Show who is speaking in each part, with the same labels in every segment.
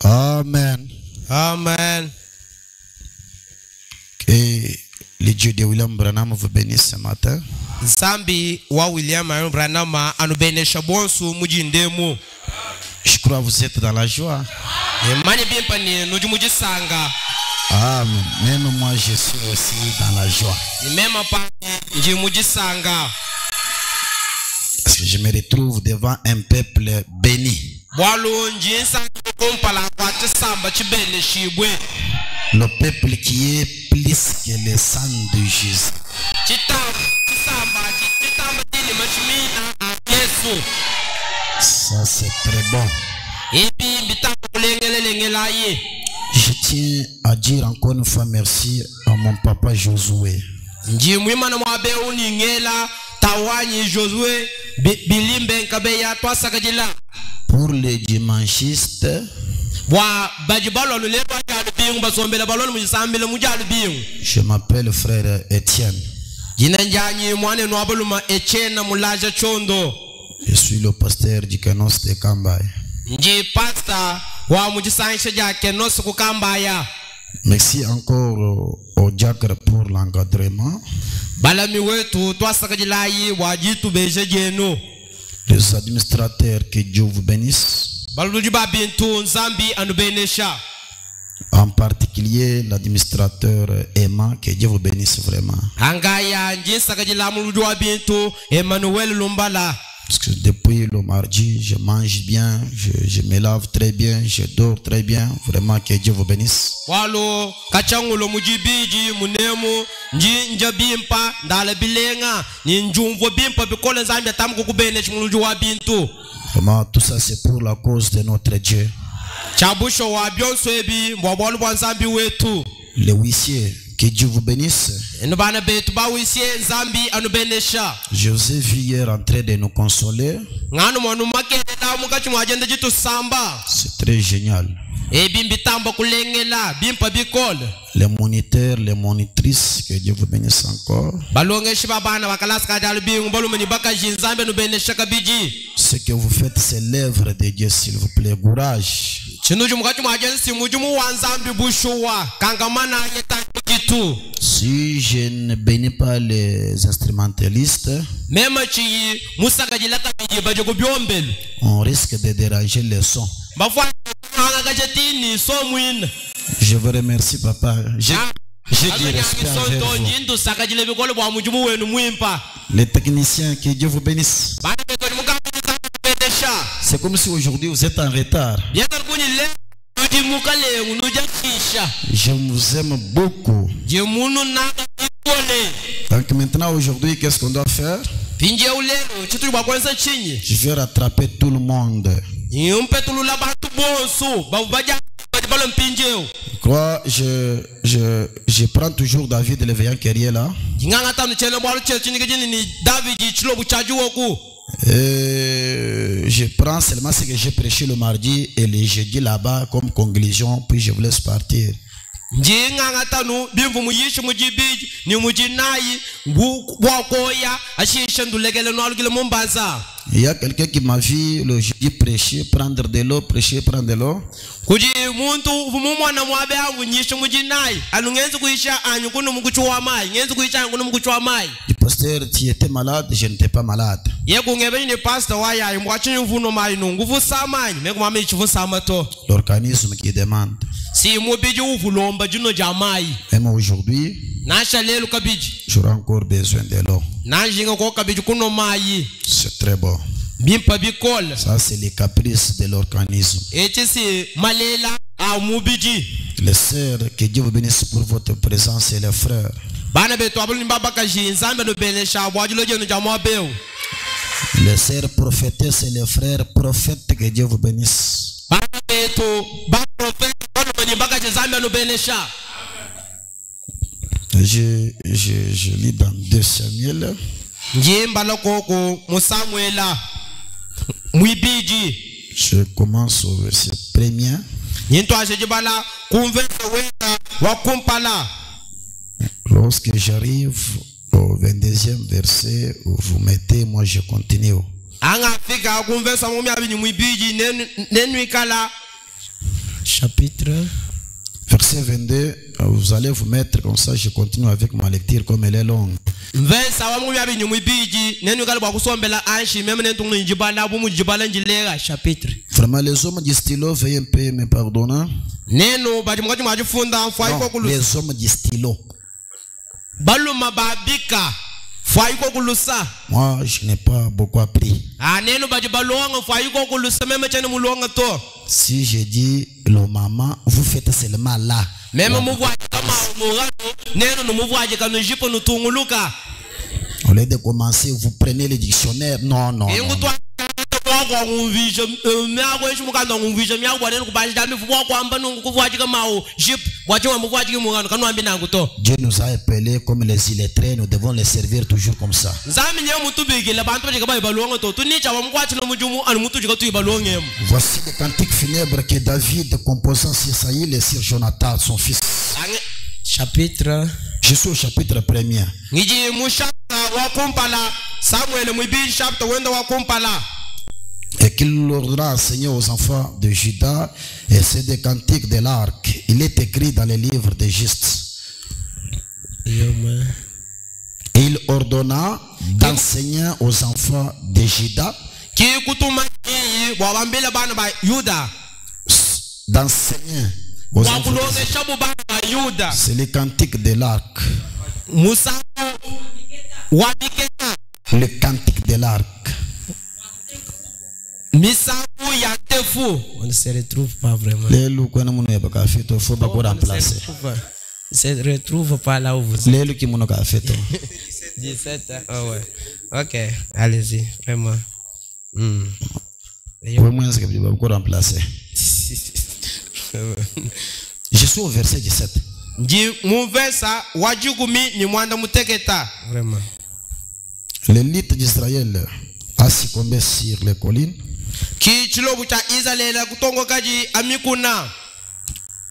Speaker 1: Amen.
Speaker 2: Amen.
Speaker 1: Que le Dieu de William Branham vous bénisse ce matin.
Speaker 2: Zambi wa William Branham anubenesha bonsu mujindemu.
Speaker 1: Je crois que vous êtes dans la joie.
Speaker 2: Mani bimpa ni nujumuji sanga.
Speaker 1: Amen. Même moi je suis aussi dans la joie.
Speaker 2: Même pas njimuji sanga.
Speaker 1: Parce que je me retrouve devant un peuple béni. Le peuple qui est plus que le sang de Jésus. Ça c'est très bon. Je tiens à dire encore une fois merci à mon papa Josué. Pour les dimanchistes, je m'appelle frère Étienne. Je suis le pasteur du Kenos de Kambaya. Merci encore au diacre pour l'encadrement. Les administrateurs, que Dieu vous bénisse. En particulier l'administrateur Emma, que Dieu vous bénisse vraiment. Parce que depuis le mardi, je mange bien, je me lave très bien, je dors très bien. Vraiment que Dieu vous bénisse. Vraiment, tout ça c'est pour la cause de notre Dieu. Les huissiers, que Dieu vous bénisse. Je vous ai vu hier en train de nous consoler. C'est très génial. Les moniteurs, les monitrices, que Dieu vous bénisse encore. Ce que vous faites, c'est l'œuvre de Dieu, s'il vous plaît. Courage. Si je ne bénis pas les instrumentalistes, on risque de déranger les sons. Je vous remercie, papa. J'ai du respect envers vous. Les techniciens, que Dieu vous bénisse. C'est comme si aujourd'hui vous êtes en retard. Je vous aime beaucoup. Donc maintenant, aujourd'hui, qu'est-ce qu'on doit faire? Je vais rattraper tout le monde. Quoi, je prends toujours David Léveillant qui est là. Je prends seulement ce que j'ai prêché le mardi et le jeudi là-bas comme conclusion, puis je vous laisse partir. Il y a quelqu'un qui m'a vu le jeudi prêcher, prendre de l'eau, prêcher, prendre de l'eau.
Speaker 2: kuji muntu mumwana mwabe avu nyisho mujinai anungenzi kuisha anyukunu mkuchua mai ngenzi kuisha anyukunu mkuchua mai.
Speaker 1: Le pasteur, tu étais malade, je n'étais pas malade.
Speaker 2: Yeku ngebe ni pastor waya imwachi mvuno mai nunguvu samani meku mama ichivu samato.
Speaker 1: L'organisme qui demande.
Speaker 2: Si mubiji uvulomba juno jamai.
Speaker 1: Même aujourd'hui,
Speaker 2: Nasha lelu kabiji.
Speaker 1: j'aurai encore besoin de l'eau.
Speaker 2: Najinga kwa kabiji kuno mai.
Speaker 1: C'est très bon.
Speaker 2: Bimpa bikol.
Speaker 1: Ça, c'est les caprices de l'organisme.
Speaker 2: Eti si malela a mubiji.
Speaker 1: Les sœurs, que Dieu vous bénisse pour votre présence et les frères.
Speaker 2: Bana betu abuli mbaba kaji nzambe no benesha wajilo jenu jamwa beu.
Speaker 1: Les sœurs prophétesses et les frères prophètes, que Dieu vous bénisse.
Speaker 2: Bana betu ba prophète bana mani mbaka nzambe no benesha.
Speaker 1: Je lis dans 2 Samuel.
Speaker 2: Njimba lokoko musamuela mwibiji.
Speaker 1: Je commence au verset 1er.
Speaker 2: Yinto ashejibala kumvesa wena wakumpala.
Speaker 1: Lorsque j'arrive au 22e verset, vous mettez, moi je continue.
Speaker 2: Anga fika kumvesa mumi abini mwibiji nenu ikala.
Speaker 3: Chapitre.
Speaker 1: Verset 22, vous allez vous mettre comme ça, je continue avec ma lecture comme elle est longue.
Speaker 2: Versa wa mumi abini mwibiji nenu ikala kwa kusombela anshi meme nentungu njibala bumu njibala njilega. Chapitre.
Speaker 1: Vraiment les hommes du stylo, veuillez un peu me pardonner.
Speaker 2: Nenu bati mwaji mwajifunda fwa iko kulu.
Speaker 1: Les hommes du stylo.
Speaker 2: Baluma babika fwa iko kulusa.
Speaker 1: Moi, je n'ai pas beaucoup appris.
Speaker 2: Nenu bati baluanga fwa iko kulusa meme chene muluanga to.
Speaker 1: Si je dis le maman, vous faites seulement là.
Speaker 2: Meme muvwaji kama umurano nenu numuvwaji kanu jipo nutunguluka.
Speaker 1: Au lieu de commencer, vous prenez le dictionnaire. Non, non, non.
Speaker 2: Kwa ngumvisha miako eshimukanda ngumvisha miako bwanene kubashita mifuwa kwamba nungukuvwaji kama jip wachwa muvwaji kimugano kanwambi nangu to.
Speaker 1: Dieu nous a appelés comme les illettrés, nous devons les servir toujours comme ça.
Speaker 2: Nzami nye mutubikile bantu bajika bayibalonga to tunicha wamkwachilo mujumu anu mutujika tuyibalongemu.
Speaker 1: Voici les cantiques funèbres que David composant sur Saïl et sur Jonathan, son fils.
Speaker 3: Chapitre.
Speaker 1: Je suis au chapitre 1er.
Speaker 2: Ngiji mushaka wakumpala Samuel mwibi chapter wenda wakumpala.
Speaker 1: Et qu'il ordonna à enseigner aux enfants de Juda, et c'est des cantiques de l'arc. Il est écrit dans les livres des justes. Et il ordonna d'enseigner aux enfants de Juda, d'enseigner aux enfants de Juda. C'est les cantiques de l'arc. Le cantique de l'arc.
Speaker 3: On ne se retrouve pas vraiment. On se retrouve pas là où vous êtes. 17 ans. Oh ouais. Ok, allez-y, vraiment.
Speaker 1: Je suis au verset 17.
Speaker 3: Vraiment.
Speaker 1: L'élite d'Israël a succombé sur les collines.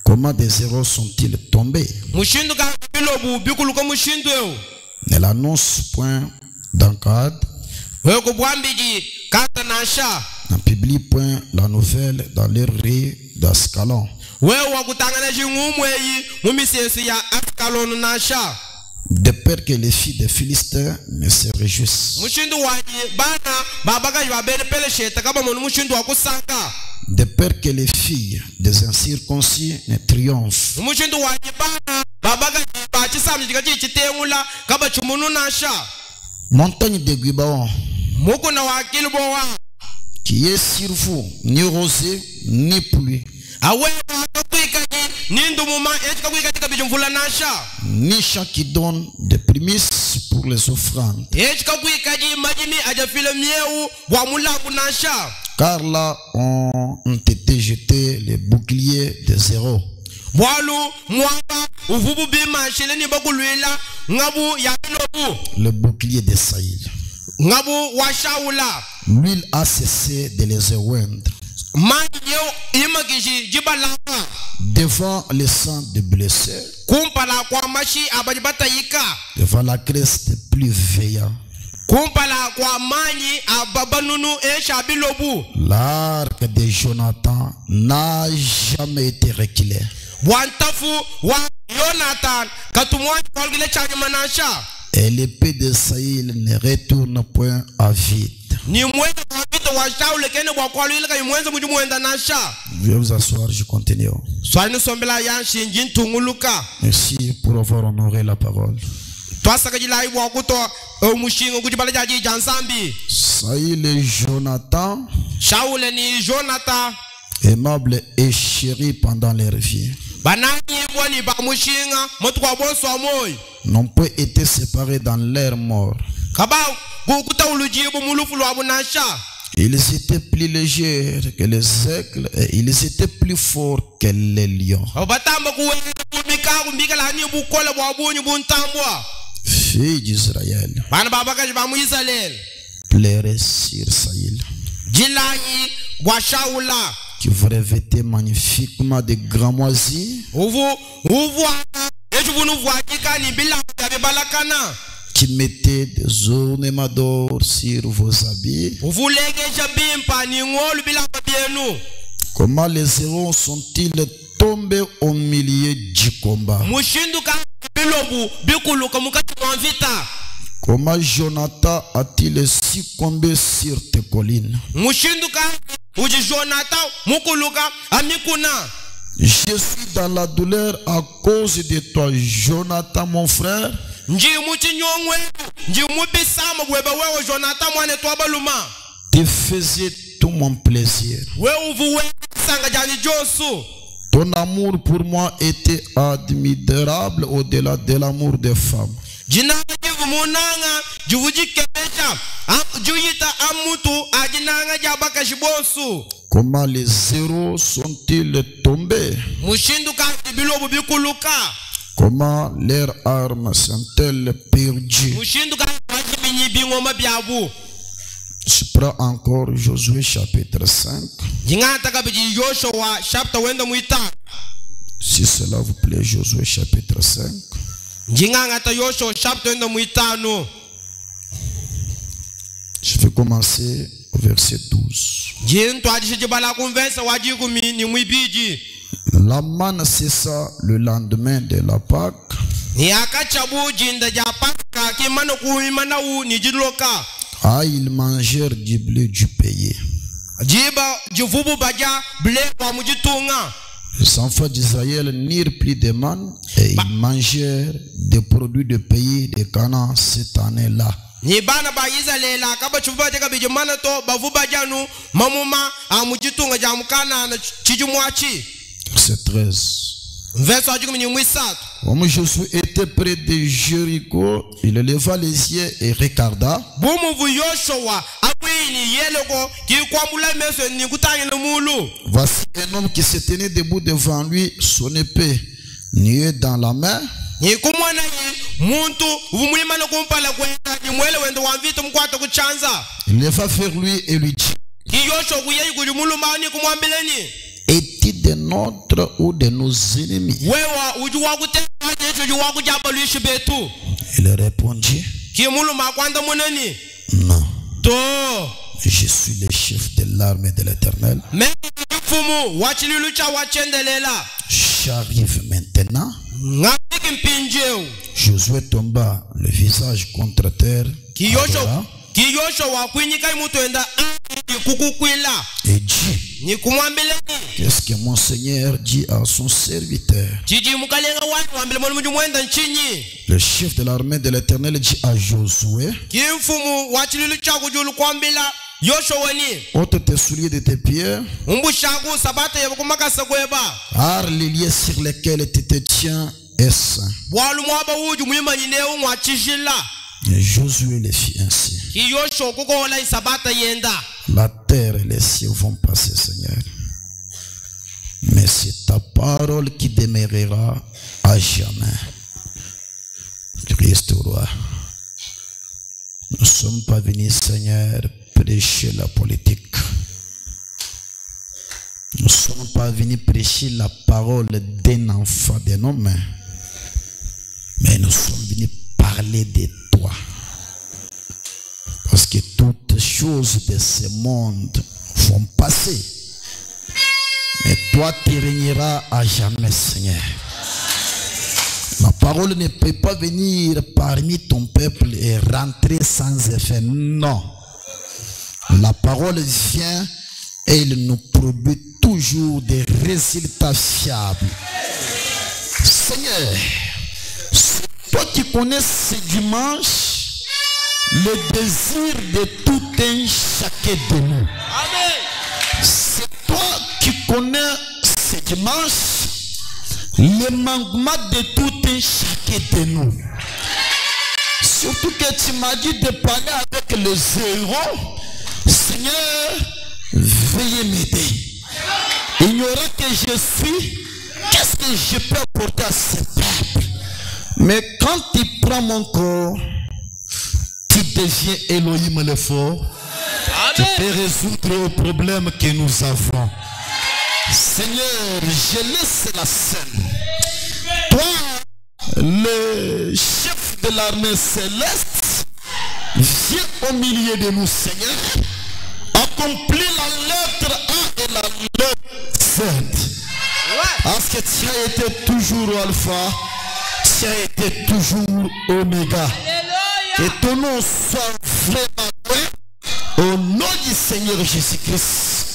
Speaker 1: Comment des héros sont-ils tombés? Ne l'annonce point d'encade. Ne publie point la nouvelle dans les rues d'Ascalon. De peur que les filles des Philistins ne se réjouissent. De peur que les filles des incirconcis ne triomphent. Montagne de Guibaon, qui est sur vous, ni rosée, ni pluie, ni chat qui donne des prémices pour les offrandes. Car là ont été jetés les boucliers des héros. Le bouclier de Saïl. L'huile a cessé de les oindre. Devant le sang de blessés, devant la graisse des plus veillants,
Speaker 2: kumpala kwa manyi ababanunu shabilobu.
Speaker 1: L'arc de Jonathan n'a jamais été reculé.
Speaker 2: Wantafu wa Jonathan katumwa kolgile chanymanasha.
Speaker 1: Et l'épée de Saïl ne retourne point à vide.
Speaker 2: Ni mwenda wa vita wa Shaul kene kwa kwalo ile kai mwenza muju mwenda nasha.
Speaker 1: Je vais vous asseoir, je continue.
Speaker 2: Swani sombela ya shinjin tunguluka.
Speaker 1: Merci pour avoir honoré la parole.
Speaker 2: Twasaka jilai wa kuto mushingo kujibala jaji jansambi.
Speaker 1: Saïl et Jonathan,
Speaker 2: Shaul ni Jonathan,
Speaker 1: aimables et chéris pendant leur vie,
Speaker 2: banani boni ba mushinga motu kwa bonso amoy.
Speaker 1: n'ont pas été séparés dans leur mort.
Speaker 2: Kaba kukuta ulujibu mulufu lwa bunasha.
Speaker 1: Ils étaient plus légers que les aigles et ils étaient plus forts que les lions.
Speaker 2: Batamba kuweza kumika kumbika la ni bukola bwa bunyu buntambwa.
Speaker 1: Fils d'Israël,
Speaker 2: Bana baba kaji ba mu Israel.
Speaker 1: pleurez sur Saïl,
Speaker 2: Jilai bwa Shaula.
Speaker 1: qui vous revêtait magnifiquement de gramoisis,
Speaker 2: Uvu ejubunu vwakika ni bila ya balakana.
Speaker 1: qui mettait des ornements d'or sur vos habits.
Speaker 2: Uvu legeja bimpa ni ngolu bila bienu.
Speaker 1: Comment les héros sont-ils tombés au milieu du combat?
Speaker 2: Mushinduka bilobu bikuluka mukati mwa vita.
Speaker 1: Comment Jonathan a-t-il succombé sur tes collines?
Speaker 2: Mushinduka uji Jonathan mukuluka amikuna.
Speaker 1: Je suis dans la douleur à cause de toi, Jonathan, mon frère.
Speaker 2: Nji muchi nyongwe nji mubisama bweba wewe Jonathan mwane twabaluma.
Speaker 1: Tu faisais tout mon plaisir.
Speaker 2: We uvuwe sanga jani josu.
Speaker 1: Ton amour pour moi était admirable au-delà de l'amour des femmes.
Speaker 2: Jinanga jivu munanga jivuji kebesha juyita amutu ajinanga jabaka shibosu.
Speaker 1: Comment les héros sont-ils tombés?
Speaker 2: Mushinduka bilobu bikuluka.
Speaker 1: Comment leurs armes sont-elles perdues?
Speaker 2: Mushinduka wajibinyi bingoma byabu.
Speaker 1: Je prends encore Josué chapitre 5.
Speaker 2: Jingata kabiji Joshua chapter wenda muita.
Speaker 1: Si cela vous plaît, Josué chapitre 5.
Speaker 2: Jingata Joshua chapter wenda muita no.
Speaker 1: Je vais commencer au verset 12. La manne cessa le lendemain de la Pâque. Ah, ils mangèrent du blé du pays. Les enfants d'Israël n'eurent plus de manne et ils mangèrent des produits du pays de Canaan cette année-là.
Speaker 2: Ni bana ba Israela kaba chuba teka bijumana to bavuba janu mamuma amujitunga jamukana na chijumwachi.
Speaker 1: Verset 13.
Speaker 2: Verset ajukumi ni mwisat.
Speaker 1: Comme Josué était près de Jéricho, il leva les yeux et regarda.
Speaker 2: Bumu vu Yoshua akwini yeloko ki kwambula meso ni kutanye no mulu.
Speaker 1: Voici un homme qui se tenait debout devant lui, son épée nuée dans la main.
Speaker 2: Ni kumwana yi muntu vumulima no kumpala kwenda ni mwele wendo wa vitu mkwato kuchanza.
Speaker 1: Il leva vers lui et lui dit:
Speaker 2: Ki Yoshua kuyeyi kujumulu mani kumwambileni.
Speaker 1: Es-tu de notre ou de nos ennemis?
Speaker 2: Wewa ujuwa kuteka yesu ujuwa kujaba luishi betu.
Speaker 1: Il répondit:
Speaker 2: Ki mulu makwanda muneni.
Speaker 1: Non.
Speaker 2: To.
Speaker 1: Je suis le chef de l'armée de l'Éternel. J'arrive maintenant. Josué tomba le visage contre terre. Et dit: qu'est-ce que mon Seigneur dit à son serviteur? Le chef de l'armée de l'Éternel dit à Josué: ôte tes souliers de tes pieds, car les liens sur lesquels tu te tiens est saint. Et Josué le fit ainsi. La terre et les cieux vont passer, Seigneur, mais c'est ta parole qui demeurera à jamais. Christ roi. Nous ne sommes pas venus, Seigneur, prêcher la politique. Nous ne sommes pas venus prêcher la parole d'un enfant de nos mains, mais nous sommes venus parler de toi. choses de ce monde vont passer. Mais toi, tu régneras à jamais, Seigneur. Ma parole ne peut pas venir parmi ton peuple et rentrer sans effet. Non. La parole vient et il nous produit toujours des résultats fiables. Seigneur, c'est toi qui connais ce dimanche le désir de tout un chacun de nous. C'est toi qui connais ce dimanche le manquement de tout un chacun de nous. Surtout que tu m'as dit de parler avec le zéro. Seigneur, veuillez m'aider. Ignorant que je suis, qu'est-ce que je peux apporter à ce peuple? Mais quand tu prends mon corps, tu deviens Elohim le fort. Tu peux résoudre les problèmes que nous avons. Seigneur, je laisse la scène. Toi, le chef de l'armée céleste, viens au milieu de nous, Seigneur. Accomplis la lettre A et la lettre Z. Parce que tu as été toujours Alpha, tu as été toujours Oméga. Et ton nom soit vraiment vrai au nom du Seigneur Jésus-Christ.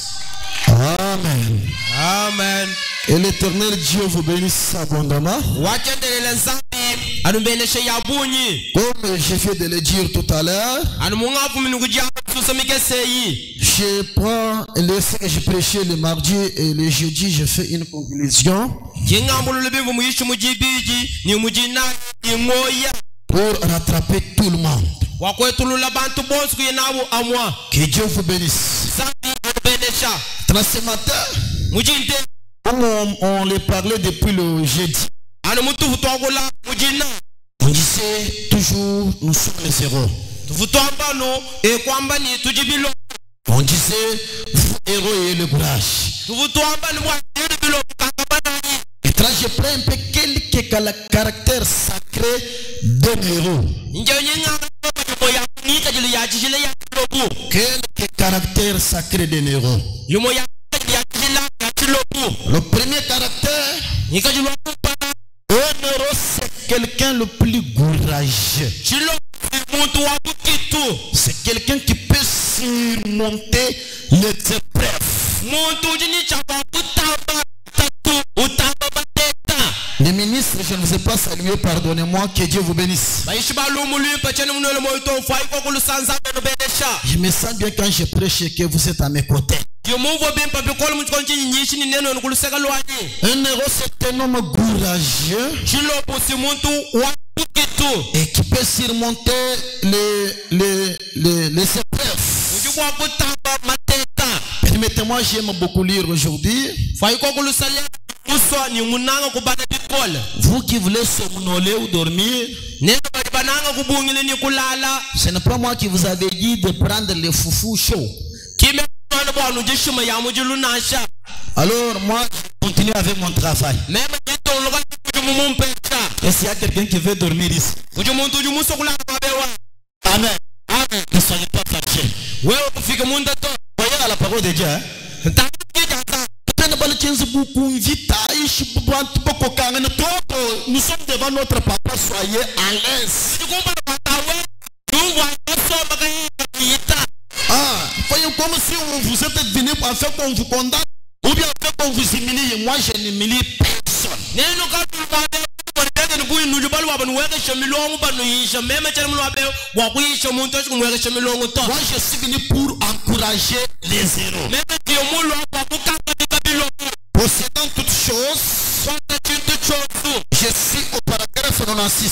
Speaker 1: Amen.
Speaker 2: Amen.
Speaker 1: Et l'Éternel Dieu vous bénisse abondamment. Comme je viens de le dire tout à l'heure, je prends ce que j'ai prêché le mardi et le jeudi, je fais une conclusion pour rattraper tout le monde. Que Dieu vous bénisse. Ce matin, on les parlait depuis le jeudi. On disait toujours, nous sommes les zéros. On disait, vous héros et le courage. Et là, je prends un peu quelques caractères sacrés d'un héros. Quelques caractères sacrés d'un héros. Le premier caractère, un héros, c'est quelqu'un le plus courageux. C'est quelqu'un qui peut surmonter les épreuves. Les ministres, je ne vous ai pas salué, pardonnez-moi, que Dieu vous bénisse. Je me sens bien quand je prêche que vous êtes à mes côtés. Un héros, c'est un homme courageux et qui peut surmonter les épreuves. Permettez-moi, j'aime beaucoup lire aujourd'hui. Vous qui voulez somnoler ou dormir, ce n'est pas moi qui vous avais dit de prendre les foufous chauds. Alors moi, je continue avec mon travail. Est-ce qu'il y a quelqu'un qui veut dormir ici? Amen. Ne soyez pas fâchés. Voyez à la parole de Dieu. Nous sommes devant notre papa, soyez à l'aise. Voyez comme si vous êtes venu pour faire qu'on vous condamne ou bien faire qu'on vous humilie. Moi je n'humilie personne. Moi je suis venu pour encourager les héros. Possédant toutes choses, je suis au paragraphe 96.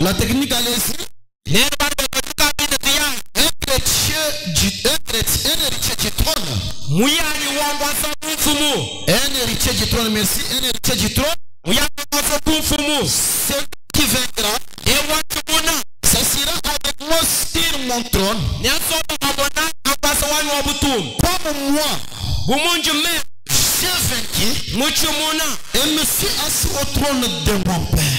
Speaker 1: La technique, allez-y. Un héritier du trône. Un héritier du trône, merci. Un héritier du trône. Celui qui viendra, ça sera avec moi sur mon trône. Comme moi, j'ai vaincu et me suis assis au trône de mon Père.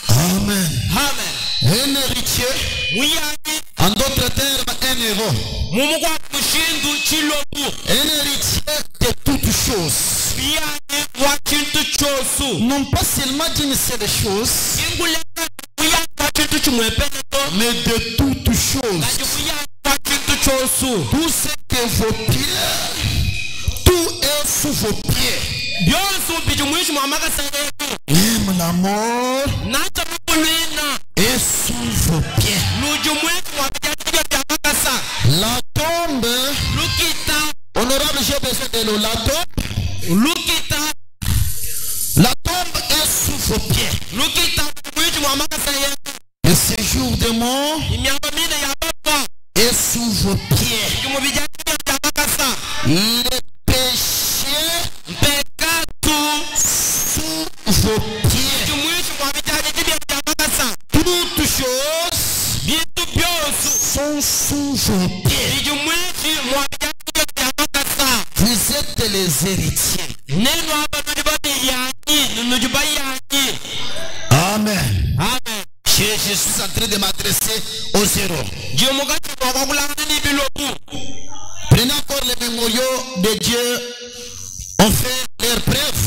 Speaker 1: Amen.
Speaker 2: Amen.
Speaker 1: Un héritier, en d'autres termes, un héros. Un héritier de toutes choses. Non pas seulement d'une seule chose, mais de toutes choses. Tout ce que vos pieds, tout est sous vos pieds. Même la mort est sous vos pieds. La tombe, honorable, j'ai besoin de l'eau. La tombe est sous vos pieds. Le séjour des morts est sous vos pieds. Le péché sous vos pieds. Toutes choses sont sous vos pieds. Vous êtes les héritiers. Amen. Je suis en train de m'adresser aux héros. Prenez encore les mémoriaux de Dieu. On fait leur preuve.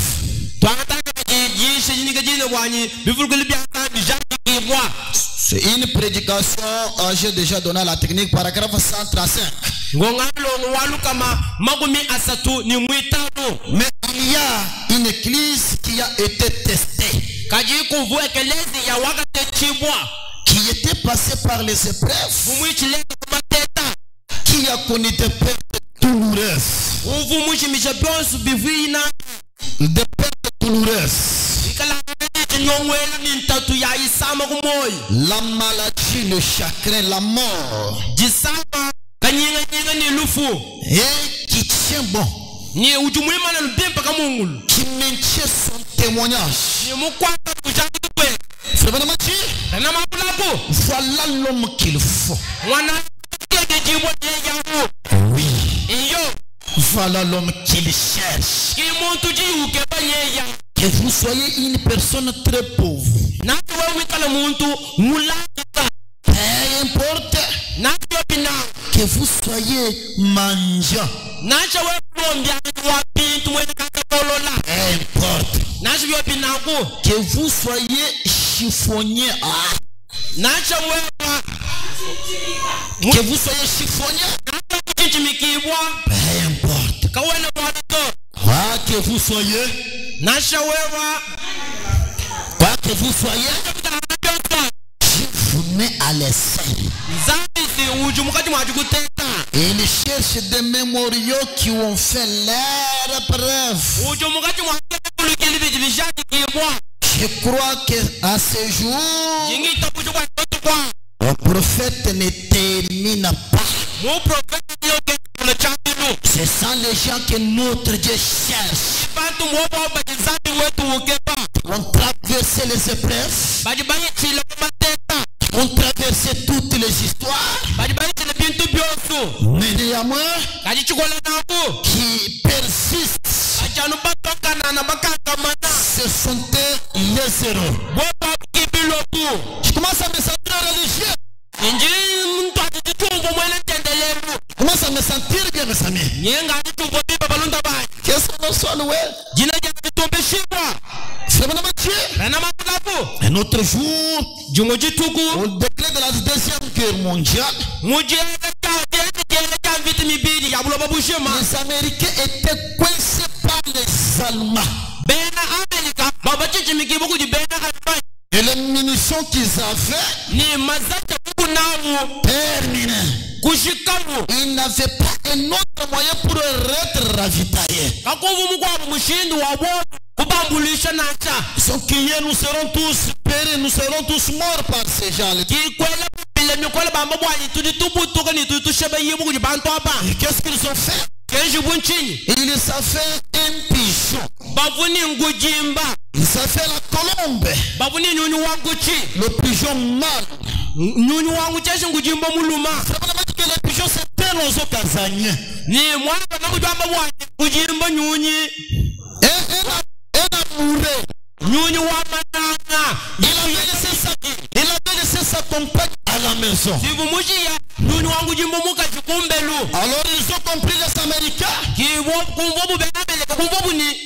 Speaker 1: C'est une prédication. J'ai déjà donné la technique, paragraphe 135. Mais il y a une église qui a été testée, qui était passée par les épreuves, qui a connu des pertes douloureuses. Des pertes douloureuses. La maladie, le chagrin, la mort. Et qui tient bon, qui maintient son témoignage. Voilà l'homme qu'il faut. Oui. Voilà l'homme qu'il cherche. Que vous soyez une personne très pauvre, peu importe. Que vous soyez mendiant, importe. Que vous soyez chiffonnier, que vous soyez chiffonnier, peu importe. Que vous soyez, quoi que vous soyez, je vous mets à l'essai. Et ils cherchent des mémoriaux qui ont fait leur preuve. Je crois qu'à ce jour, le prophète ne termine pas. C'est sans les gens que notre Dieu cherche. On traversait les épreuves, on traversait toutes les histoires, mais néanmoins, qui persistent, ce sont les héros. Je commence à me sentir religieux. Je commence à me sentir bien, mes amis. Qu'est-ce qu'on soit loué? C'est mon Dieu. Un autre jour, au déclin de la deuxième guerre mondiale, les Américains étaient coincés par les Allemands. Et les munitions qu'ils avaient terminées. Ils n'avaient pas un autre moyen pour être ravitaillés. Ils sont criés, nous serons tous péris, nous serons tous morts par ces gens-là. Et qu'est-ce qu'ils ont fait? Ils ont fait un pigeon. Ils ont fait la colombe. Le pigeon mâle. Que les pigeons c'était nos casaniers. Il avait laissé sa accompagne à la maison. Alors ils ont compris les Américains.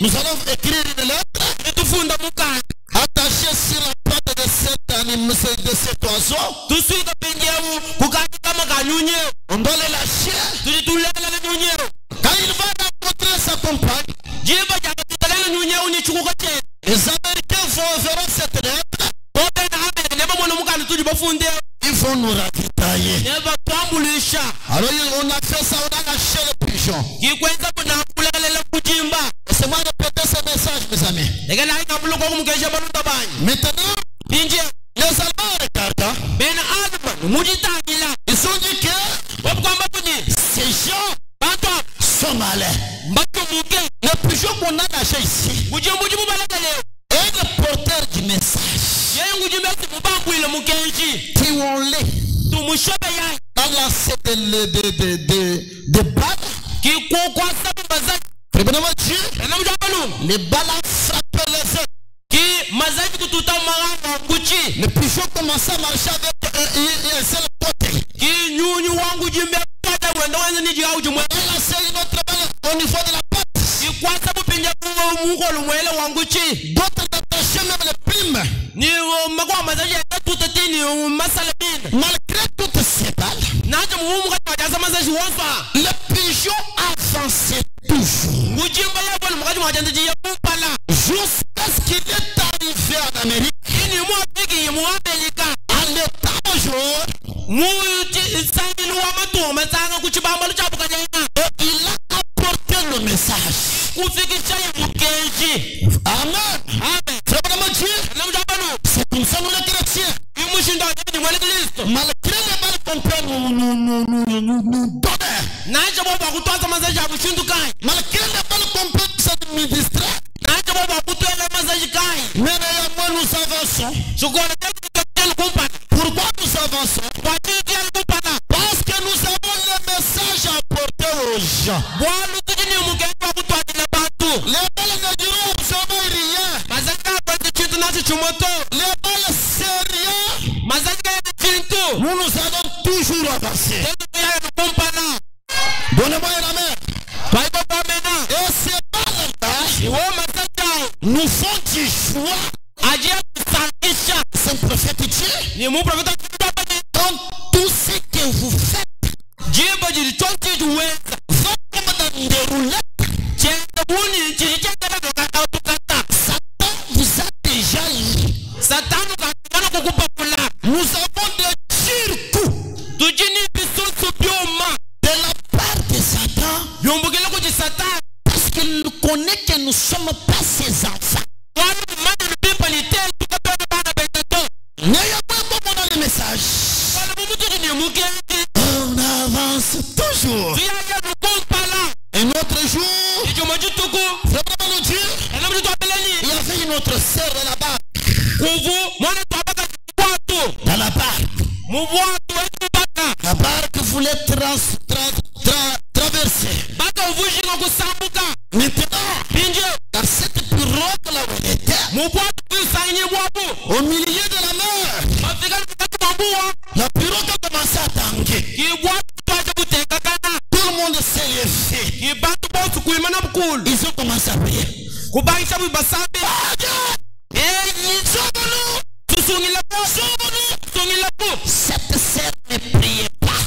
Speaker 1: Nous allons écrire une lettre attachée sur la patte de cet animal, de cet oiseau. On doit les lâcher. Quand il va rencontrer sa compagne, les Américains verront cette lettre. Ils vont nous ravitailler. Alors on a fait ça, on a lâché le pigeon. Laissez-moi répéter ce message, mes amis. Maintenant, les Allemands regardent. Ils ont dit que ces gens sont malins. Le pigeon qu'on a lâché ici est le porteur du message. Qui ont les lancé des balles. Les balles ont frappé les autres. Le pigeon commençait à marcher avec un seul côté. Il a lancé une autre balle au niveau de la patte. D'autres attachaient même les plumes. Malgré toutes ces balles, le pigeon avançait toujours. Jusqu'à ce qu'il est arrivé en Amérique. À l'état-major, il a apporté le message. Amen. C'est comme ça nous les chrétiens. Malgré les balles qu'on peut nous donner. Malgré les balles qu'on peut s'administrer. Mais néanmoins nous avançons. Pourquoi nous avançons? Parce que nous avons le message à apporter aux gens. Les balles ne diront absolument rien. Les balles c'est rien. Nous allons toujours avancer. Donnez-moi une main. Et ces balles-là nous font du choix. C'est un prophète Dieu. Dans tout ce que vous faites, va comme dans des roulettes. Satan vous a déjà eu. Nous avons des tire-coups de la part de Satan. Parce qu'il connaît que nous ne sommes pas ses enfants. Néanmoins, on a le message. On avance toujours. Un autre jour, vraiment Dieu, il y avait une autre sœur de là-bas. Dans la barque. La barque voulait traverser. Maintenant, dans cette pirogue là où elle était, au milieu de la mer, la pirogue a commencé à tanguer. Tout le monde s'est levé. Ils ont commencé à prier. Cette sœur ne priait pas.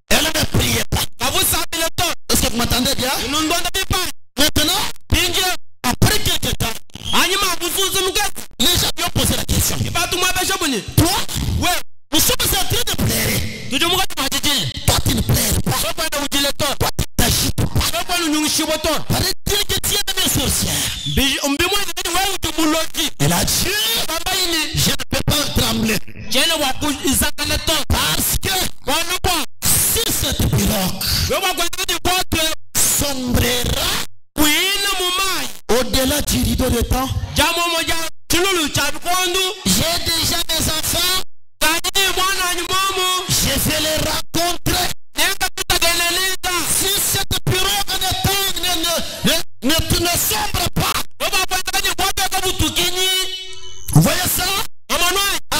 Speaker 1: Elle ne priait pas. Est-ce que vous m'entendez bien? Maintenant, après quelques temps, les gens lui ont posé la question. Toi, nous sommes en train de pleurer. Toi, tu ne pleures pas. Toi, tu t'agites pas. Paraît-il que tu es une sorcière. Elle a dit, je ne peux pas trembler. Parce que si cette pirogue sombrera au-delà du rideau de temps, j'ai déjà des enfants. Je vais les rencontrer. Si cette pirogue ne sombre pas, vous voyez ça? À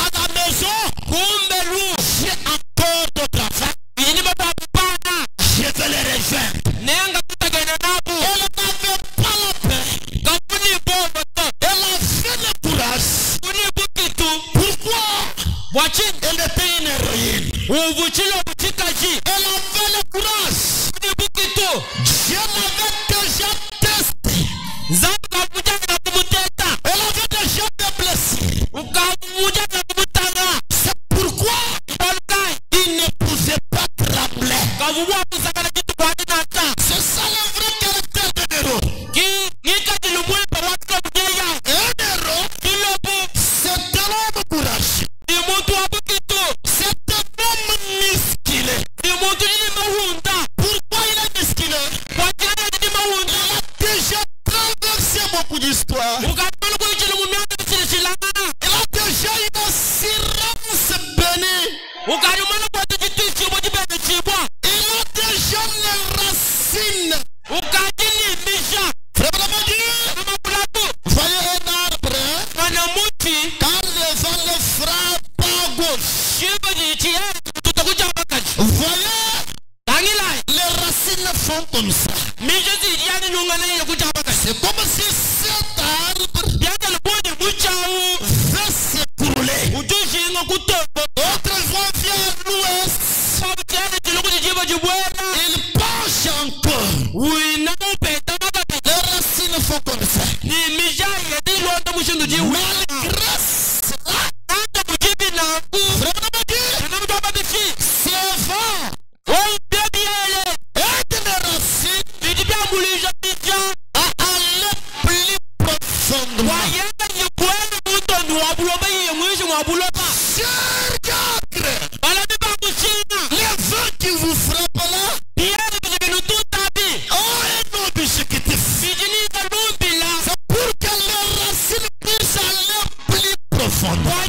Speaker 1: C'est ça le vrai caractère d'un héros. Un héros, c'est un homme courageux. C'est un homme musclé. Pourquoi il est musclé? Il a déjà traversé beaucoup d'histoires. Il a déjà une assurance bénie. Il a déjà les racines. Voyez un arbre, quand le vent le frappe à gauche, voyez, les racines font comme ça. C'est comme si cet arbre va s'écrouler. Autre vent vient à l'ouest, il penche encore. Les racines font comme ça. Malgré cela, c'est vent. Aide les racines à aller plus profondément. Les vents qui vous frappent là ont un objectif. C'est pour que les racines puissent aller plus profondément.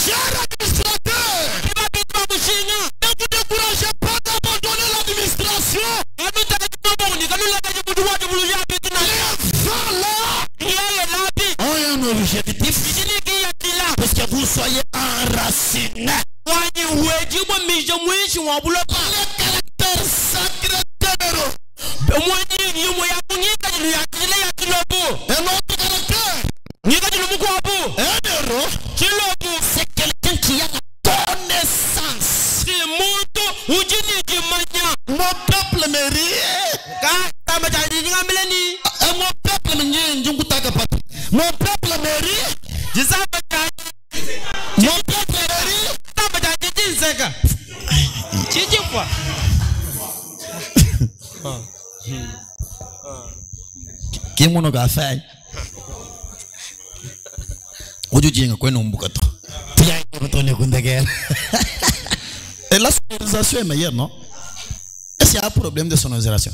Speaker 1: Cher administrateur, ne vous découragez pas d'abandonner l'administration. Les vents là ont un objectif. Parce que vous soyez enracinés. Le caractère sacré d'un héros. Un autre caractère. Un héros, c'est quelqu'un qui a la connaissance. Mon peuple mérite. Mon peuple mérite. Mon peuple mérite. Mon peuple mérite. Qui est mon gaffe? Et la sonorisation est meilleure, non? Est-ce qu'il y a un problème de sonorisation?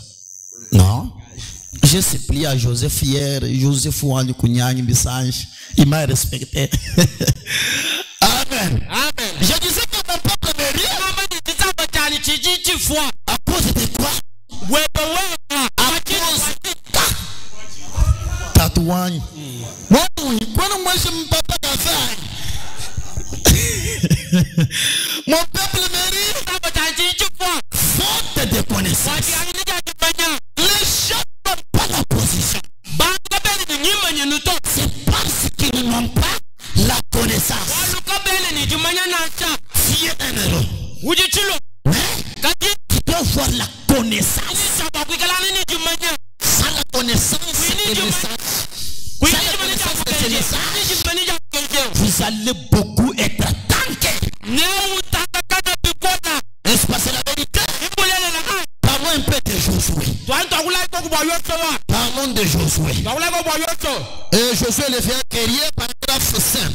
Speaker 1: Non. J'ai supplié à Joseph hier, Joseph Ouani Kounyani Bissange, il m'a respecté. Amen. Amen. Je disais que mon peuple mérite. À cause de quoi? À cause tatouage. Moi, je ne peux pas faire. Mon peuple mérite. Faute de connaissance. Les gens n'ont pas la position. C'est parce qu'ils n'ont pas la connaissance. Si un héros, tu dois voir la connaissance. Sans la connaissance et le sens. Vous allez beaucoup être tanké. Est-ce pas c'est la vérité? Parlons un peu de Josué. Parlons de Josué. Et Josué le fait guerrier, paragraphe 5.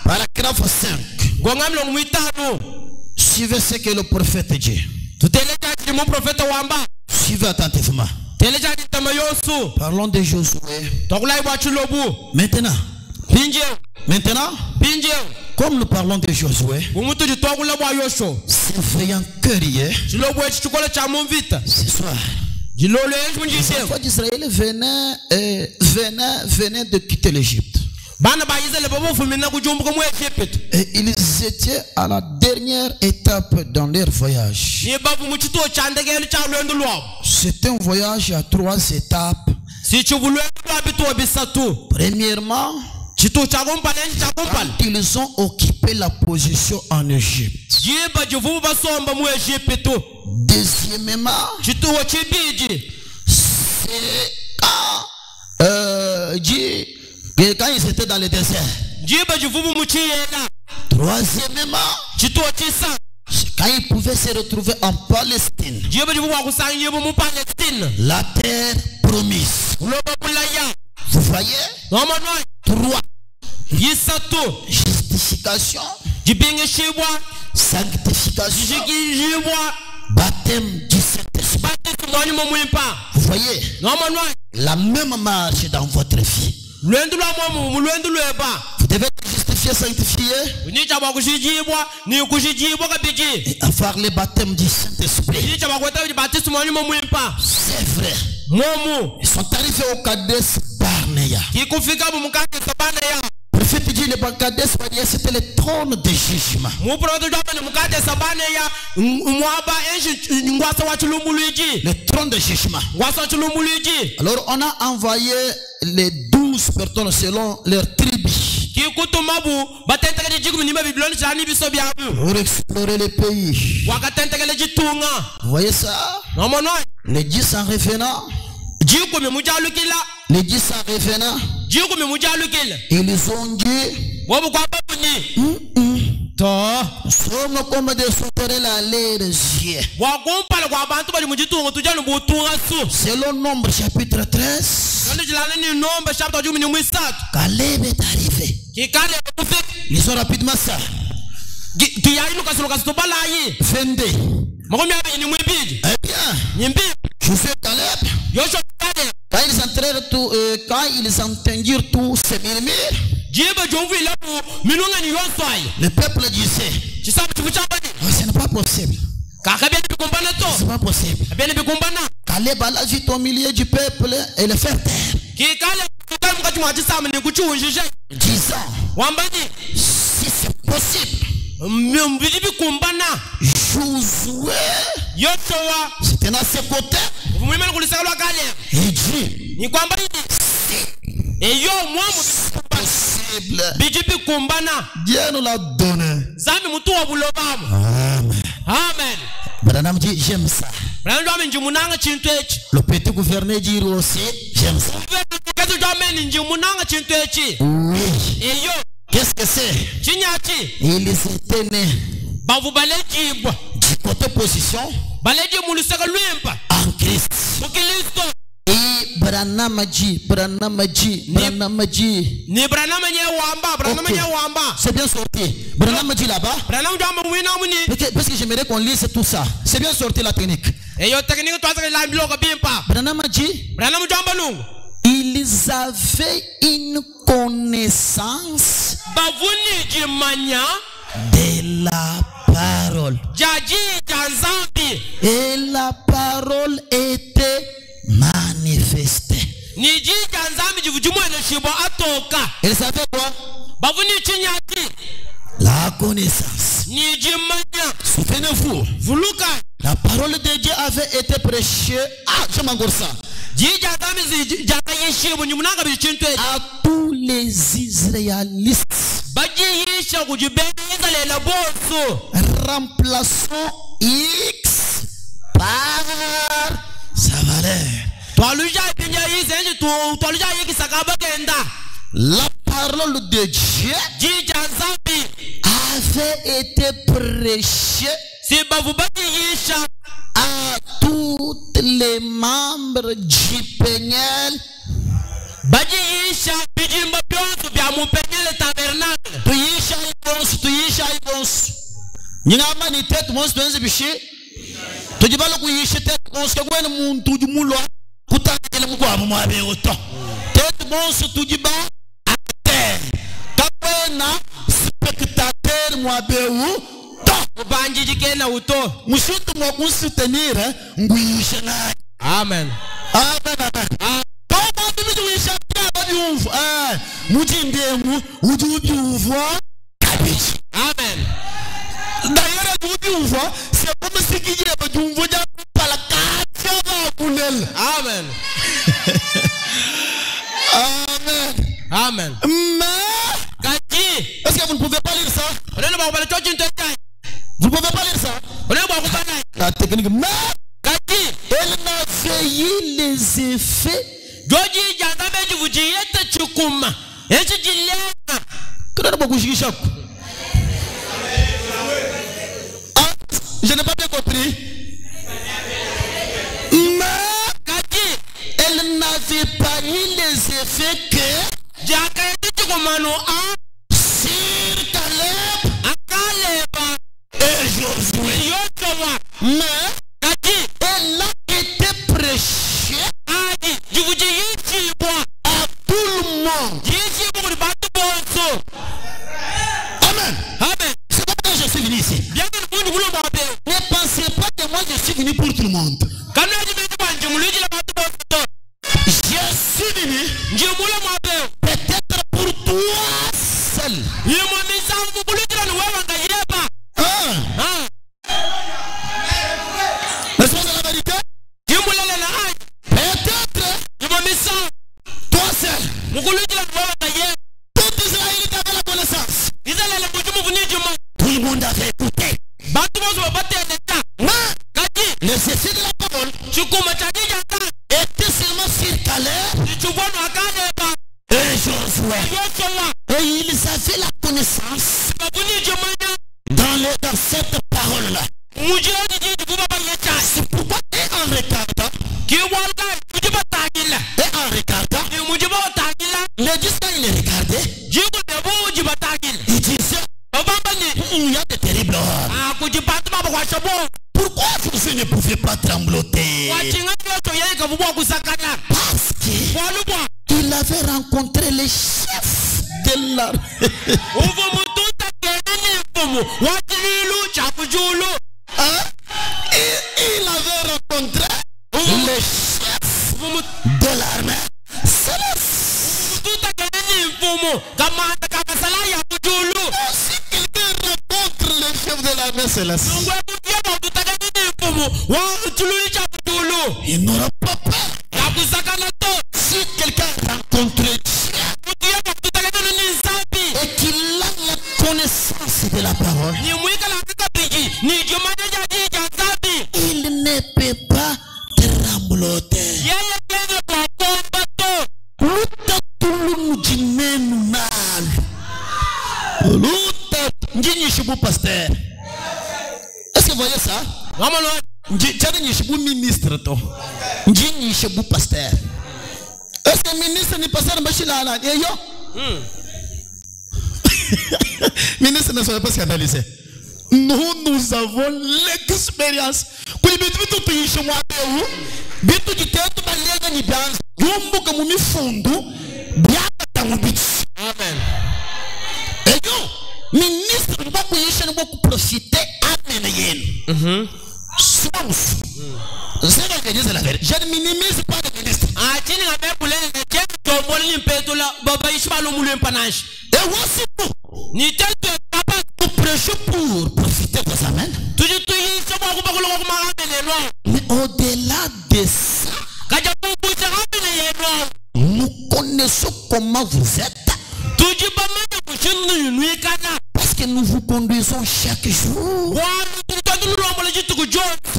Speaker 1: Paragraphe 5. Suivez ce que le prophète dit. Suivez attentivement. Parlons de Josué. Maintenant, comme nous parlons de Josué, c'est veillant guerrier. Ce soir, les enfants d'Israël venaient de quitter l'Égypte. Et ils étaient à la dernière étape dans leur voyage. C'était un voyage à 3 étapes. Premièrement, ils ont occupé la position en Égypte. Deuxièmement, c'est quand ils étaient dans le désert. Troisièmement,
Speaker 2: chituo chisa
Speaker 1: quand il pouvait se retrouver en Palestine,
Speaker 2: jibu jibu wa kusanya jibu mu Palestine
Speaker 1: la terre promise.
Speaker 2: uloba bulaya
Speaker 1: Vous voyez?
Speaker 2: ngoma noi
Speaker 1: 3.
Speaker 2: yisatu
Speaker 1: Justification,
Speaker 2: jibinge shibwa
Speaker 1: sanctification,
Speaker 2: jigijibwa
Speaker 1: baptême du Saint-Esprit.
Speaker 2: baptiste mwani mo mwimpa
Speaker 1: Vous voyez?
Speaker 2: ngoma noi
Speaker 1: La même marche dans votre vie.
Speaker 2: lwendu lwa mu lwendu lweba
Speaker 1: Vous devez être justifié, sanctifié
Speaker 2: nicha ba kushijibwa ni kushijibwa kabiji
Speaker 1: et avoir le baptême du Saint-Esprit.
Speaker 2: nicha ba kweta baptiste mwani mo mwimpa
Speaker 1: C'est vrai.
Speaker 2: momu
Speaker 1: Ils sont arrivés au Kadesh Barnea.
Speaker 2: kikufika mu mukate sabana ya
Speaker 1: Le prophète dit le Kadesh Barnea, c'était le trône de jugement.
Speaker 2: mu proto jwa mu mukate sabana ya mwaba enshi ngwasa wa chulumbuluji
Speaker 1: Le trône de jugement.
Speaker 2: ngwasa wa chulumbuluji
Speaker 1: Alors on a envoyé les 12 personnes selon leur tribu
Speaker 2: kikutumabu batentekele jigumi nimba bibloni chani biso byabu
Speaker 1: pour explorer le pays.
Speaker 2: wakatentekele jitunga
Speaker 1: Vous voyez ça?
Speaker 2: nomono
Speaker 1: Les 10 en revenant,
Speaker 2: jikumi mujalukila
Speaker 1: les 10 en revenant,
Speaker 2: jikumi mujalukila
Speaker 1: ils ont dit
Speaker 2: wobu kwa babuni to
Speaker 1: nous sommes comme des sauterelles à l'air des yeux.
Speaker 2: wakumpala kwa bantu bali mujitunga tujanu butunga su
Speaker 1: Selon Nombre chapitre 13,
Speaker 2: nani jilana ni nomba chapter jumi ni mwisatu
Speaker 1: Caleb est arrivé.
Speaker 2: kikale kufika
Speaker 1: Lisons rapidement ça.
Speaker 2: tuyayi lukasuluka situbala yi
Speaker 1: 22.
Speaker 2: makomi abiri ni mwibiji
Speaker 1: Eh bien,
Speaker 2: nyimbi
Speaker 1: je fais Caleb.
Speaker 2: yosho kale
Speaker 1: Quand ils entendirent tous ces murmures,
Speaker 2: jiba jovu ilabu milunga ni yonswai
Speaker 1: le peuple disait,
Speaker 2: chisabu chibuchambani
Speaker 1: oh, ce n'est pas possible.
Speaker 2: kakabeni bikumbana
Speaker 1: C'est
Speaker 2: to
Speaker 1: pas possible.
Speaker 2: abeni bikumbana
Speaker 1: Caleb alla vite au milieu du peuple et le faire taire,
Speaker 2: kikale kikale mukati mwa chisamu ni kuchiunjishe
Speaker 1: disant,
Speaker 2: wambani
Speaker 1: si c'est possible,
Speaker 2: mbili bikumbana
Speaker 1: Josué,
Speaker 2: yoshowa
Speaker 1: c'était dans ses côtés,
Speaker 2: vumwimana kulisakalwa kale
Speaker 1: il dit,
Speaker 2: ni kwamba eyo mwamu
Speaker 1: possible.
Speaker 2: biji bikumbana
Speaker 1: Dieu nous l'a donné.
Speaker 2: zami mutu wa bulobamu
Speaker 1: Amen.
Speaker 2: amen
Speaker 1: Branham dit, j'aime ça.
Speaker 2: brando ame njimunanga chintu echi
Speaker 1: Le petit gouverneur dit aussi, j'aime ça.
Speaker 2: ketu jameni njimunanga chintu echi
Speaker 1: Oui.
Speaker 2: eyo
Speaker 1: Qu'est-ce que c'est?
Speaker 2: chinyachi
Speaker 1: Ils étaient nés
Speaker 2: bavu balejibwa
Speaker 1: du côté position
Speaker 2: baleji mulusaka lwimpa
Speaker 1: en Christ.
Speaker 2: mukilisto
Speaker 1: Et Branham dit,
Speaker 2: ni branama nye wamba branama nye wamba
Speaker 1: c'est bien sorti. Branham dit là-bas,
Speaker 2: branama jamba mwina muni
Speaker 1: parce que j'aimerais qu'on lise tout ça. C'est bien sorti la technique.
Speaker 2: eyo tekniki twasaka lambilo ko bimpa
Speaker 1: Branham dit,
Speaker 2: branama jamba lungu
Speaker 1: ils avaient une connaissance
Speaker 2: bavuni jimanya
Speaker 1: de la parole.
Speaker 2: jaji janzambi
Speaker 1: Et la parole était manifestée.
Speaker 2: ni ji janzambi jivujumwene shibo atoka
Speaker 1: Ils savaient quoi?
Speaker 2: bavuni chinyati
Speaker 1: La connaissance.
Speaker 2: ni jimanya
Speaker 1: Souvenez-vous,
Speaker 2: vuluka
Speaker 1: la parole de Dieu avait été prêchée. Ah, j'aime encore ça.
Speaker 2: ji janzambi jakaye shibo nyimunanga bichintu
Speaker 1: À tous les Israélites.
Speaker 2: baji yisha kujibeza lela boso
Speaker 1: Remplaçons X par sa valeur.
Speaker 2: twaluja pinya yisenje twaluja yikisakaba kenda
Speaker 1: La parole de Dieu
Speaker 2: ji janzambi
Speaker 1: avait été prêchée
Speaker 2: si bavu baji yisha
Speaker 1: à tous les membres du Peniel.
Speaker 2: baji yisha bijimba byonso bya mupenyele tabernacle
Speaker 1: Tuyisha ibonsu. Nyingama ni tete monsi tuenze bishi. Tujibalo kuyisha tete monsi kwene muntu ujumulwa kutangele mukwamu mwabe oto. Tete monsi tujiba ate. Kakwena spectateur mwabe to.
Speaker 2: ubanjiji kena uto
Speaker 1: Mushutu mwakunsutenire nguyisha naye.
Speaker 2: amen
Speaker 1: Amen. Koma bibi tuyisha kwa byumvu. Mujindemu ujubyumva kabichi.
Speaker 2: amen
Speaker 1: D'ailleurs, c'est comme si il y avait du voyage par la carte.
Speaker 2: amen
Speaker 1: Amen.
Speaker 2: amen
Speaker 1: Mais,
Speaker 2: gaji
Speaker 1: est-ce que vous ne pouvez pas lire ça?
Speaker 2: onene ba kubala chochi ntochai
Speaker 1: Vous ne pouvez pas lire ça?
Speaker 2: onene ba kubala
Speaker 1: La technique. Mais,
Speaker 2: gaji
Speaker 1: elle n'a veillé les effets.
Speaker 2: joji janzambe jivujiyete chukuma echi jilena
Speaker 1: Kuna na bakushikisha. compris? Mais elle n'avait pas eu les effets que sur Caleb et Josué. Mais elle a été prêchée à tout le monde. Amen. C'est pourquoi je suis venu ici. Ne pensez pas que moi je suis venu pour tout le monde. Je suis venu peut-être pour toi seul. N'est-ce pas la vérité? Peut-être toi seul. Tout Israël avait la connaissance. Tout le monde avait écouté. Mais les effets de la parole étaient seulement sur Caleb et Josué. Et ils avaient la connaissance dans cette parole-là. C'est pourquoi en regardant, le disque il les regardait, il disait, il y a de terribles horreurs. Pourquoi vous ne pouvez pas trembloter? Parce qu'il avait rencontré les chefs de l'armée. Il avait rencontré les chefs de l'armée céleste. Si quelqu'un rencontre les chefs de l'armée céleste, il n'aura pas peur. Si quelqu'un rencontre Dieu et qu'il a la connaissance de la parole, il ne peut pas trembloter. Est-ce que vous voyez ça? Ministre, pasteur. Est-ce que ministre n'est pas ça? Ministre ne serait pas scandalisé. Nous avons l'expérience. Amen. Et yo, ministre ne va pas profiter à mener. Je ne minimise pas le ministre. Et voici tout. Vous prêchez pour profiter de vos amens. Mais au-delà de ça, nous connaissons comment vous êtes. Parce que nous vous conduisons chaque jour.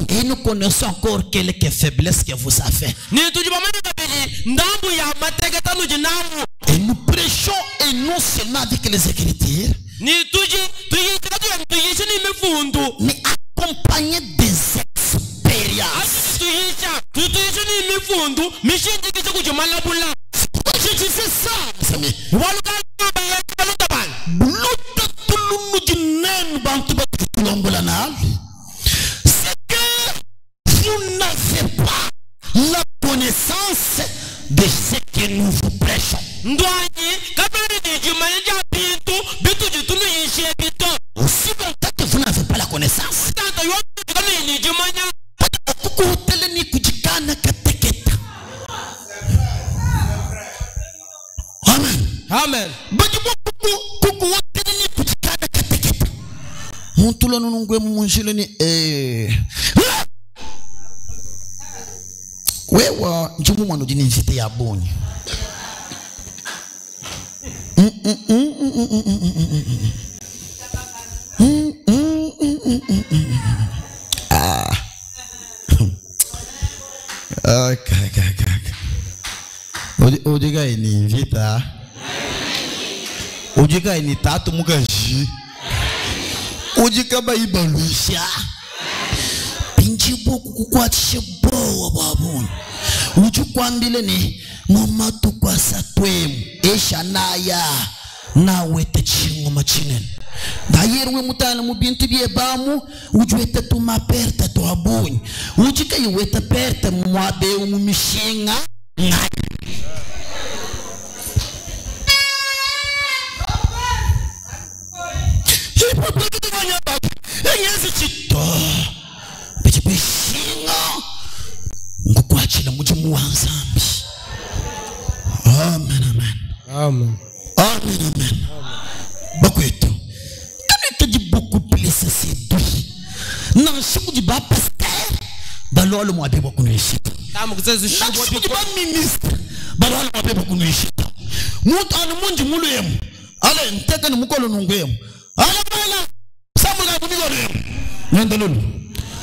Speaker 1: Et nous connaissons encore quelques faiblesses que vous avez. Et nous prêchons et non seulement avec les Écritures, mais accompagnés des expériences. Je disais ça, mes amis. C'est que vous n'avez pas la connaissance de ce que nous vous prêchons. Aussi longtemps que vous n'avez pas la connaissance, Amen. Montulo nungwe munjileni wewa njumu mwana dini invite ya boni. Odiga ini invita. Odiga ini tatu mugaji. Odiga ba ibalusha. chibuku kukwatishe bowa babuni ujukwambile ni mama tukwasa twemu esha naya nawe techingo machinene dayerwe mutana mu bintu bye bamu ujueta tuma perta to abunyi ujika yueta perta mu abeu mu mishinga Amen, amen.
Speaker 3: Amen.
Speaker 1: Amen, amen. Bakweto. Quand tu dis beaucoup plus c'est doux. Non, si tu dis pas pasteur, balolo mo abe beaucoup nishi.
Speaker 2: Tamu kuzazi
Speaker 1: Si tu dis pas ministre, balolo mo abe beaucoup nishi. Mutu anu munji mulu yemu. Ale nteka ni mukolo nungwemu. Ale bala. Sambuga mumigolo yemu. Nwenda nulu.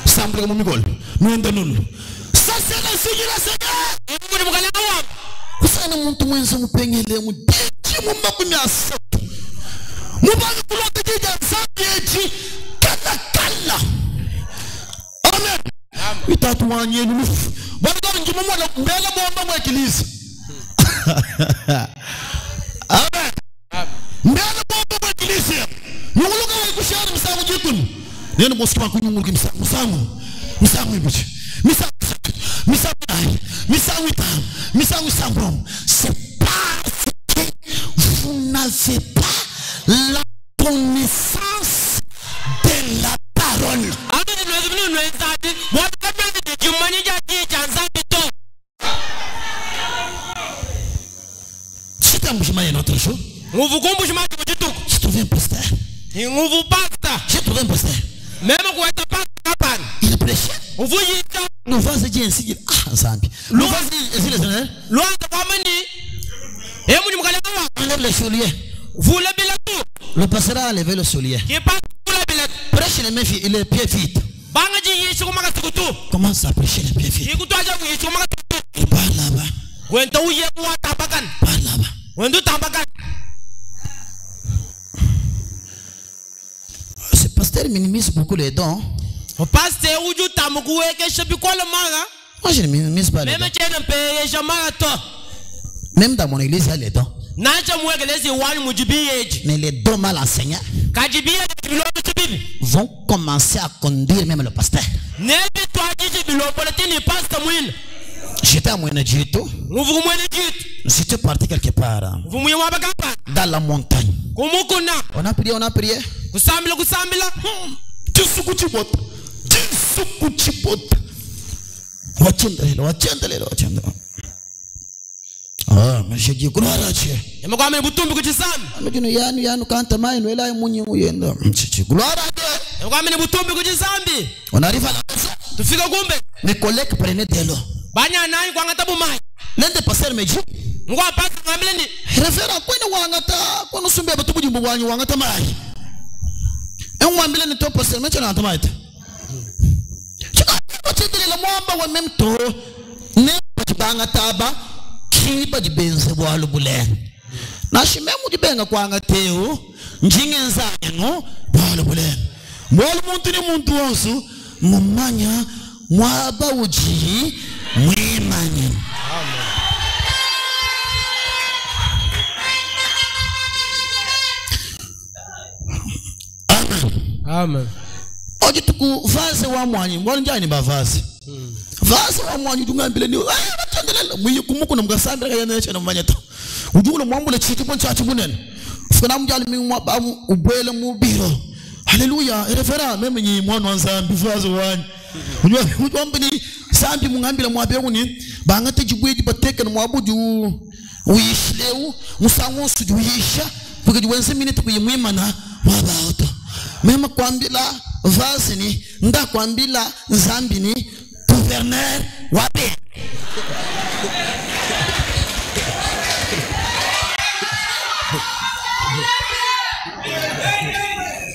Speaker 1: Sambuga mumigolo. Nwenda nulu. Sasa na sijira sega.
Speaker 2: Muni mukalawa.
Speaker 1: Usana muntu mwenza mupengele mu deji mu makumi asatu. Mubani kulote jija zabeji kala. Amen. Itatu wanye nufu. Bwana njimu mwana mbele mwamba mwa ekilizi. Amen. Mbele mwamba mwa ekilizi. Nyunguluka wa ikushari msangu jikunu. Nene mosikima kunyunguluki msangu ibuchi. Misangu Sambrom, c'est parce que vous n'avez pas la connaissance de la parole. Si tu as un autre chose, j'ai trouvé un pasteur. J'ai trouvé un pasteur. Il prêchait. Le vase dit ainsi, Zambi. Le vase dit ainsi, les honneurs. Enlève le soulier. Le pasteur a levé le soulier. Prêche les pieds vides. Commence à prêcher les pieds vides. Il parle là-bas. Parle là-bas. Ce pasteur minimise beaucoup les dons.
Speaker 2: Moi
Speaker 1: je ne minimise pas les dons. Même dans mon église, il y a les dons. Mais les dons mal enseignés vont commencer à conduire même le pasteur. J'étais à Moyenedjito. J'étais parti quelque part dans la montagne. On a prié. Ah, mais j'ai dit gloire à Dieu. Gloire à Dieu. On arrive à la maison. Mes collègues prenaient de l'eau. L'un des pasteurs me dit, référent, quand nous sommes à Tubu, Wangata Mai. Et on m'a dit, pasteur, mais tu n'as pas été. Tu n'as pas même tôt. Ne pas de taba. Kiba di benze bwalu bulen. Na shimemu di benga kwanga teo. Njinge nzanyo bwalu bulen. Bwalu muntu ni muntu wonsu. Mumanya mwaba uji mwimanye. Amen.
Speaker 3: Amen.
Speaker 1: Oji tuku vaze wa mwanyi. Mbwani njani ba vaze. Vaze wa mwanyi tungambile ni. Mwenye kumuku na mgasambira kaya neche na mwanyato. Ujula mwambule chiti pon chachi bunen. Fukana mjali mingu mwabamu ubwele mubiro. Haleluya. Erefera meme nyi mwanu wanzambi vaze wanyi. Ujua mbini zambi mungambila mwabiru ni. Bangate jibweji bateke na mwabuju uyishileu. Musangu suju uyisha. Puka juwense minute kuyimwima na mwabauto. Mema kwambila vaze ni. Nda kwambila zambi ni. Gouverneur wabe.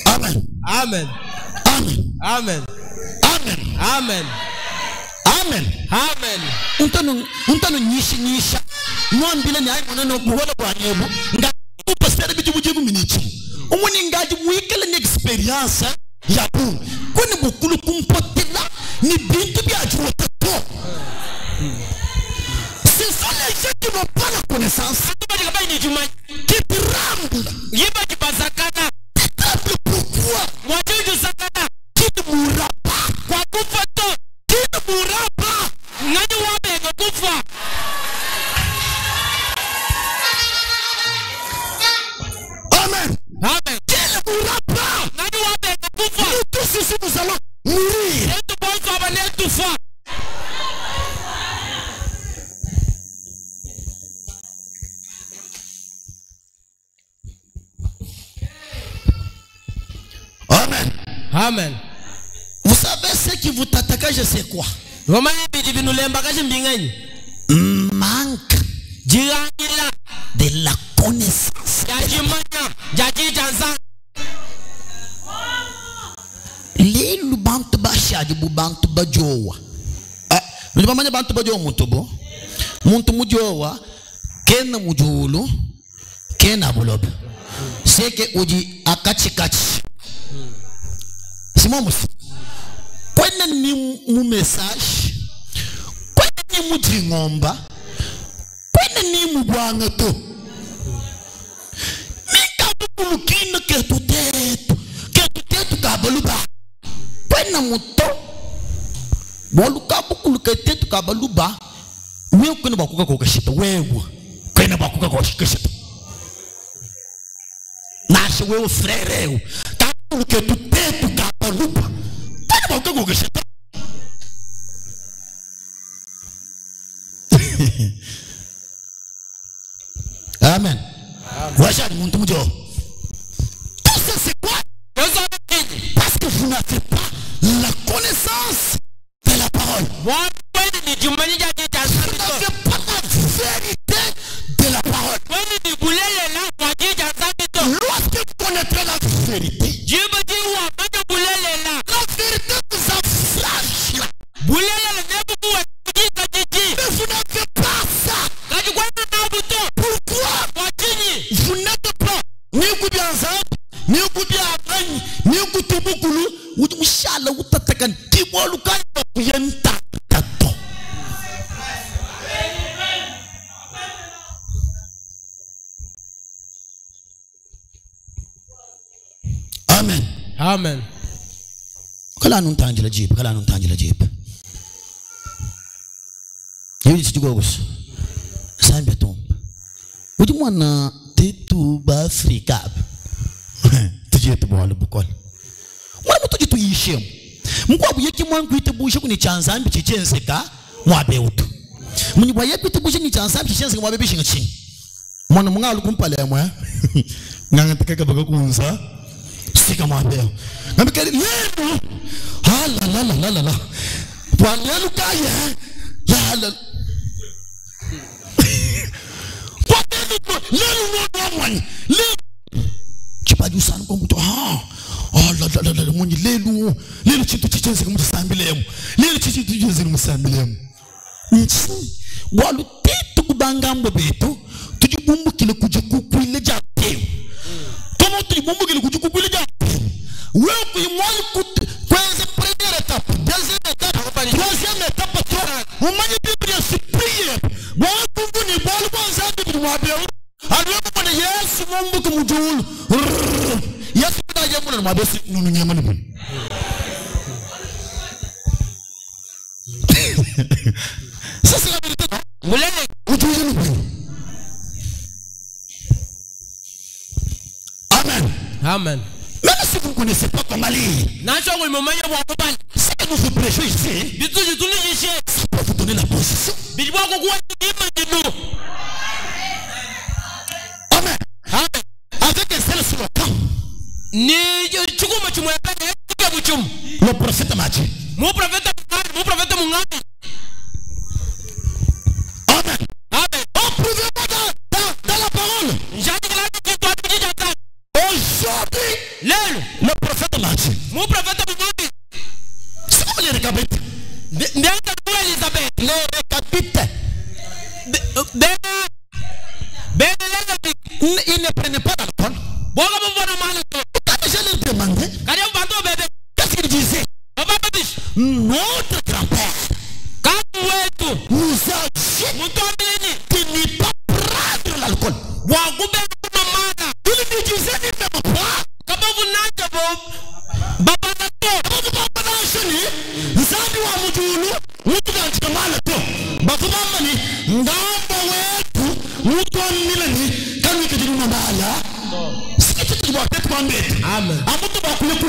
Speaker 1: Amen.
Speaker 3: Amen.
Speaker 1: Amen.
Speaker 3: Amen.
Speaker 1: Amen.
Speaker 3: Amen.
Speaker 1: Amen.
Speaker 3: Amen.
Speaker 1: Untano nyisha. Mwambile ni ayi mwanano muwala kwa nyebu. Nga pastor bijibu minichi. Umuni ngaji mwikele ni experience ya bu. Kwani bukulu kumpotela ni bintu bia juotato. Ce sont les gens qui n'ont pas la connaissance qui tremblent. Qui tremblent pourquoi? Qui ne mourra pas. Qui ne mourra pas. Amen.
Speaker 2: Amen.
Speaker 1: Qui ne mourra pas. Nous tous ici nous allons mourir. Amen.
Speaker 2: Amen.
Speaker 1: Vous savez ce qui vous t'attaque, je sais quoi? Manque de la connaissance. Les lubantu bashadi bubantu bajowa. Nibamanya bantu bajowa mutobo. Muntu mujowa kena mujulu kena bulobe. Seke uji akachikachi. Simamos. Kwenda ni mu message. Kwenda ni mu jingomba. Kwenda ni mu bwanga to. Mika buku kino ketutetu kabaluba. Kwenda muto. Boluka buku ketutetu kabaluba. Wewe kwenda bakuka kwa kashita wewe. Kwenda bakuka kwa kashita. Nashe wewe frère. Que tu t'es tout capable. Amen. Voilà, mon Dieu. Tout ça c'est quoi? Parce que vous n'avez pas la connaissance de la parole. Vous n'avez pas la vérité de la parole. Lorsque vous connaîtrez la vérité, la vérité vous affranchit. Mais vous n'avez pas ça. Pourquoi? Vous n'êtes pas ni goudi ensemble, ni goudi abani, ni goudi bukulu, ou inshallah ou tatakan, qui boit le cas de yenta tato. Amen.
Speaker 2: Amen.
Speaker 1: Kala nun tangela jeep, kala nun tangela jeep. Yuri chigogos. Sambe tombe. Udi mwana tetu ba Afrika. Tuje to bwala bukol. Mwana muto jitu yishem. Mkwa buye ki mwana kuite bushe kuni chanzambi chichense mwabe utu. Muni buye kuite bushe ni chanzambi chichense mwabe bishinga chini. Mwana mga alukumpale mwa. Nganga tekeka baga kunza. Sika mwabe. Ngambikari lelu. La. Walelu kaya. La. Lelu chipaju sana kwa mtu la mwenye lelu chitu chichenze kama sambilemu lelu chitu chichenze kama sambilemu walu tetu kubangambo betu tujibumbu kile kujikuku ile jape kama tujibumbu kile kujikuku ile jape wewe kuimwani kwenye première étape deuxième étape troisième étape umanye Biblia si prière wewe kuvuni bali kwanza bibi mwabe aliyo mwana Yesu Mungu kumjulu Yesu ndaje mwana mwabe si nunu nyama ni sasa la vérité mulele ujulu ni Amen.
Speaker 2: Amen.
Speaker 1: Même si vous ne connaissez pas comment lire,
Speaker 2: ce
Speaker 1: que nous vous prêchons ici, ça peut vous donner la position. Amen. Avec un seul slogan, le prophète m'a dit. Amen. On pouvait pas dans la parole. Aujourd'hui, le prophète m'a dit. Si vous les récapitez, il ne prenait pas d'alcool. Quand je leur demandais, qu'est-ce qu'il disait? Notre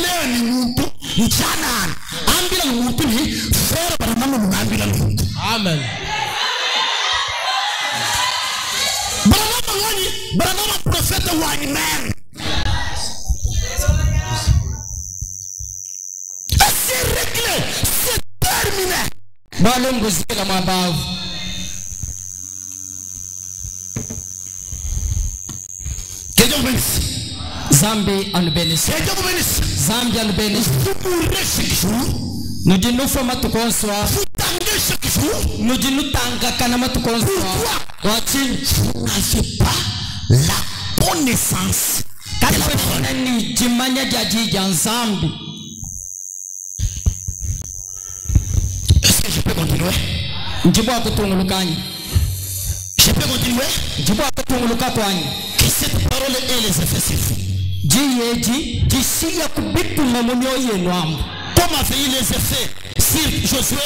Speaker 1: leo ni muntu mchana ambila muntu ni fera baranama mungambila muntu.
Speaker 2: Amen.
Speaker 1: Baranama profeta wani man. C'est réglé, c'est terminé.
Speaker 3: Balum guzila mabavu.
Speaker 1: Que Dieu bénisse.
Speaker 3: Zambi anubenisi.
Speaker 1: Que Dieu bénisse.
Speaker 3: Zambi anubenisi.
Speaker 1: Vous mourrez chaque jour.
Speaker 3: Nous disons nous sommes tous conscients.
Speaker 1: Vous tangez chaque jour.
Speaker 3: Nous disons nous tanga kanama tous conscients.
Speaker 1: Pourquoi vous n'avez pas la connaissance de la parole?
Speaker 3: Ni jimanya jaji janzambi.
Speaker 1: Est-ce que je peux continuer?
Speaker 3: Njibu akutungulukani.
Speaker 1: Je peux continuer?
Speaker 3: Njibu akutungulukakwani.
Speaker 1: Que cette parole ait les effets sur vous.
Speaker 3: Jiyeji jisiya kubitu mamunyo yenwamu.
Speaker 1: Comme a fait les effets sur Josué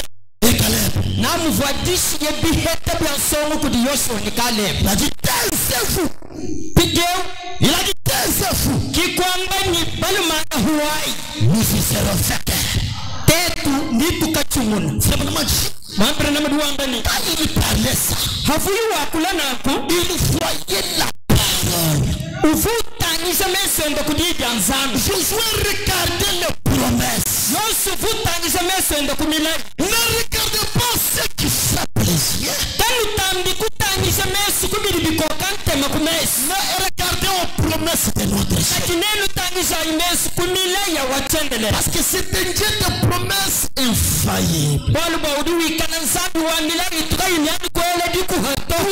Speaker 1: et Caleb.
Speaker 3: Namu vadisi ye biheta biansongo kudi Yoshua ni Caleb.
Speaker 1: Il a dit taisez-vous.
Speaker 3: Pigeu.
Speaker 1: Il a dit taisez-vous.
Speaker 3: Kikwamba ni balumana huwai.
Speaker 1: Nous y serons faits.
Speaker 3: Tetu ni tukachumuna.
Speaker 1: C'est vraiment dit.
Speaker 3: Mampere na maduwamba ni.
Speaker 1: Quand il parlait ça,
Speaker 3: Hafuyu wakula nako.
Speaker 1: il voyait la parole.
Speaker 3: Ufuta nisa mesendo kudija nzambi.
Speaker 1: Josué regardait les promesses.
Speaker 3: Yosufu tangisa mesendo kumilai.
Speaker 1: Ne regardez pas ce qui fait plaisir.
Speaker 3: Tanu tambi kutangisa mesu kumilibiko kante makumesi.
Speaker 1: Ne regardez aux promesses de notre Dieu.
Speaker 3: Katinenu tangisa imesu kumilai ya watendele.
Speaker 1: Parce que c'est un Dieu de promesses infaillibles.
Speaker 3: Balu baudiwi kanansabi wa milai tukai nyani kwele diku hato.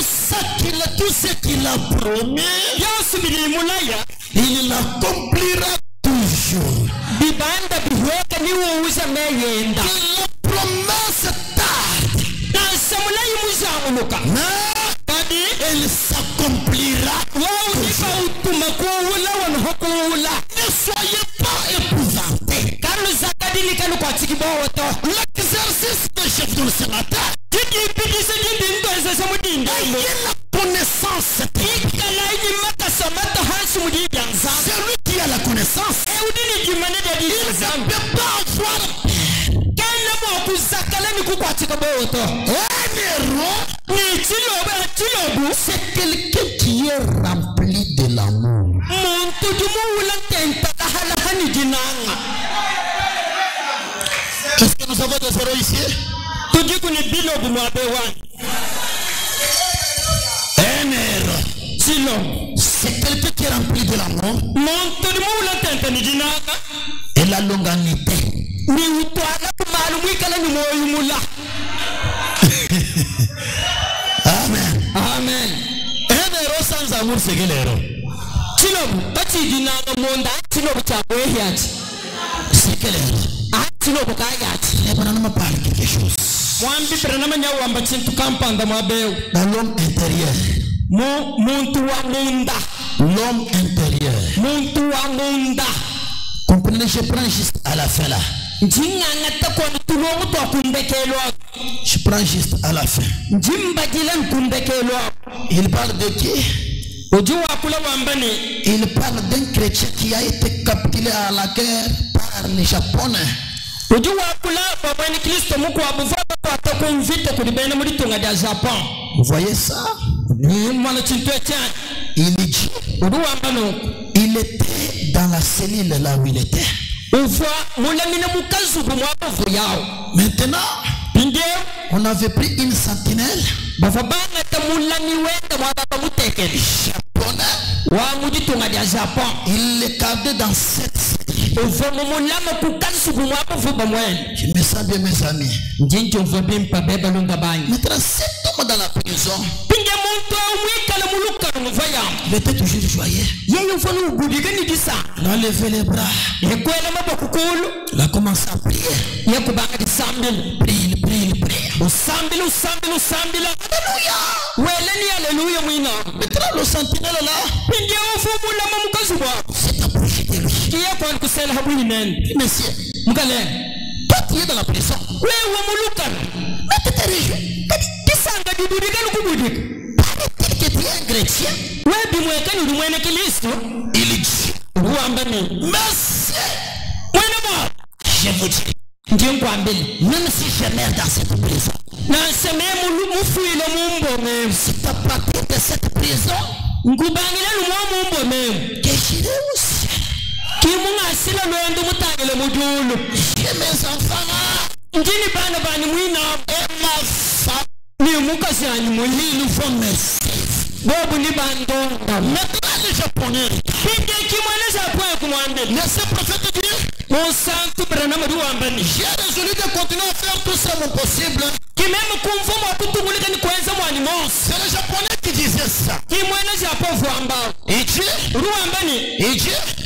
Speaker 1: Tout ce qu'il a promis,
Speaker 3: Yosu milimulaya.
Speaker 1: il l'accomplira toujours.
Speaker 3: Bibanda biweka ni uuza meyenda.
Speaker 1: Que la promesse tarde,
Speaker 3: Na samulai muzamuluka.
Speaker 1: mais
Speaker 3: Kadi
Speaker 1: elle s'accomplira.
Speaker 3: wao nipa utuma kuula wanhokuula.
Speaker 1: Ne soyez pas épouvantés.
Speaker 3: Kanu zakadili kanu kwa tikibowoto.
Speaker 1: L'exercice que je vous ce matin,
Speaker 3: Jidi pidisa jidi ndoze samudinda.
Speaker 1: ayez la connaissance.
Speaker 3: Ikala ini mata samata hansu mudidi anzam.
Speaker 1: Celui qui a la connaissance,
Speaker 3: Udini jimane dedi
Speaker 1: il ne
Speaker 3: anzam.
Speaker 1: peut pas avoir
Speaker 3: Kena mo kuzakala ni kukwa tikibowoto.
Speaker 1: un héros.
Speaker 3: Ni chilobu.
Speaker 1: C'est quelqu'un qui est rempli de l'amour.
Speaker 3: Muntu jumuula tenta kahala hani jinanga.
Speaker 1: Est-ce que nous avons des héros ici?
Speaker 3: Tujiku ni bilobu mwabewan.
Speaker 1: Un héros.
Speaker 3: Chilobu.
Speaker 1: C'est quelqu'un qui est rempli de l'amour
Speaker 3: Muntu jumuula tenta ni jinanga.
Speaker 1: et la longanité.
Speaker 3: Ni utwala kumalu mwikala ni moyumula.
Speaker 1: Amen.
Speaker 3: Amen.
Speaker 1: Un héros sans amour, c'est quel héros?
Speaker 3: Chilobu. Tachi jinanga monda. Chilobu chabwe hiachi.
Speaker 1: C'est quel héros?
Speaker 3: Chilobu kayati.
Speaker 1: Les bonhommes me parlent quelque chose.
Speaker 3: Mwambi pranama nyawamba chintu kampanda mwabeu.
Speaker 1: Dans l'homme intérieur.
Speaker 3: Muntu wa munda.
Speaker 1: L'homme intérieur.
Speaker 3: Muntu wa munda.
Speaker 1: Comprenez, je prends juste à la fin là.
Speaker 3: Njinganga takwa tulongo to kumbekelwa.
Speaker 1: Je prends juste à la fin.
Speaker 3: Njimba jilan kumbekelwa.
Speaker 1: Il parle de qui?
Speaker 3: Ojuwa kula wambani.
Speaker 1: Il parle d'un chrétien qui a été capturé à la guerre par les Japonais.
Speaker 3: Ojuwa kula babani Kristo muko abuvaba kwa takumvita kulibena muri tunga dia Japan.
Speaker 1: Vous voyez ça?
Speaker 3: Ni mwana chintu chan.
Speaker 1: Il dit,
Speaker 3: Ojuwa mbano.
Speaker 1: il était dans la cellule là où il était.
Speaker 3: Ufa mulamina mukazu kumwabu yao.
Speaker 1: Maintenant,
Speaker 3: Pinde
Speaker 1: on avait pris une sentinelle
Speaker 3: bafabanga tamulani wenda mwababa mutekeli.
Speaker 1: japonais.
Speaker 3: Wa mujitunga dia Japan.
Speaker 1: Il le gardait dans cette cellule.
Speaker 3: Ufa mumulama kukazu kumwabu fuba mwen.
Speaker 1: Je me sens bien, mes amis.
Speaker 3: Njinjo mvabimpa beba lunga bani.
Speaker 1: Maintenant, cet homme dans la prison,
Speaker 3: Pinde muntu mwikala muluka mvaya.
Speaker 1: il était toujours joyeux.
Speaker 3: Yeye ufanu ugudigani disa.
Speaker 1: Il a levé les bras.
Speaker 3: Yekwela mabokukulu.
Speaker 1: Il a commencé à prier.
Speaker 3: Yekubanga disambile.
Speaker 1: Prie, il prie, il prie.
Speaker 3: Usambile.
Speaker 1: Alléluia.
Speaker 3: Weleni haleluya mwina.
Speaker 1: Maintenant, le sentinelle là
Speaker 3: Pinde ufumula mamukazuba.
Speaker 1: s'est approché de lui.
Speaker 3: Kiya kwa kusela habuni nene.
Speaker 1: Monsieur,
Speaker 3: Mukale.
Speaker 1: toi qui es dans la prison,
Speaker 3: Wewe muluka.
Speaker 1: mais tu te réjouis.
Speaker 3: Kisanga dibudigani kubudika.
Speaker 1: Paraît-il que tu es un chrétien?
Speaker 3: Webi mwekani ulimwene Kristo.
Speaker 1: Il dit,
Speaker 3: Uwambani.
Speaker 1: Monsieur,
Speaker 3: Mwene
Speaker 1: Je vous dis, même si je meurs dans cette prison, c'est à partir de cette prison que j'irai au ciel. J'ai mes enfants et ma femme. Ils vont me suivre. Maintenant les Japonais, laissez prophète dire, j'ai résolu de continuer à faire tout ça mon possible. C'est le Japonais qui disait ça. Il dit,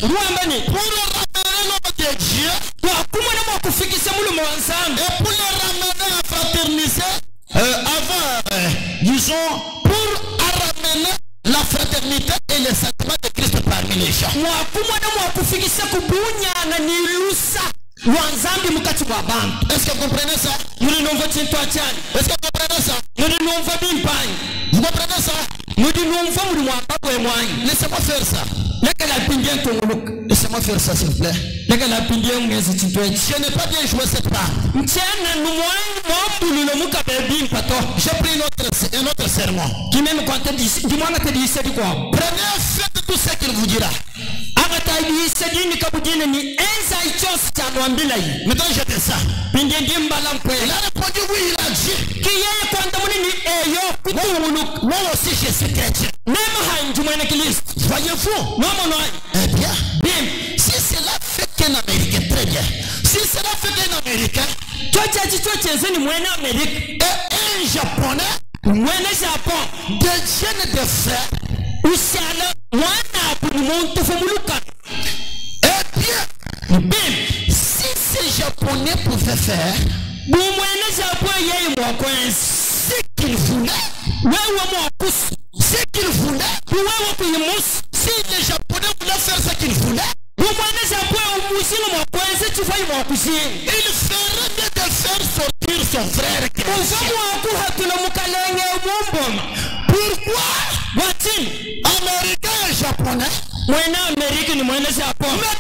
Speaker 1: pour ramener l'homme de Dieu et pour le ramener à fraterniser avant, disons, pour ramener la fraternité et le sentiment de Christ parmi les gens. Est-ce que vous comprenez ça? Est-ce que vous comprenez ça? Vous comprenez ça? Laissez-moi faire ça. Laissez-moi faire ça s'il vous plaît. Je n'ai pas bien joué cette part. J'ai pris un autre serment. Prenez, faites tout ce qu'il vous dira. Maintenant je dis ça. Il a répondu oui, il a dit. Moi aussi je suis chrétien. Voyez-vous? Eh bien, si cela fait qu'un Américain, très bien. Si cela fait qu'un Américain et un Japonais, des jeunes de frères, eh bien, si ces Japonais pouvaient faire ce qu'ils voulaient, si les Japonais voulaient faire ce qu'ils voulaient, il ferait mieux de faire sortir son frère chrétien. Pourquoi Américains et Japonais, mais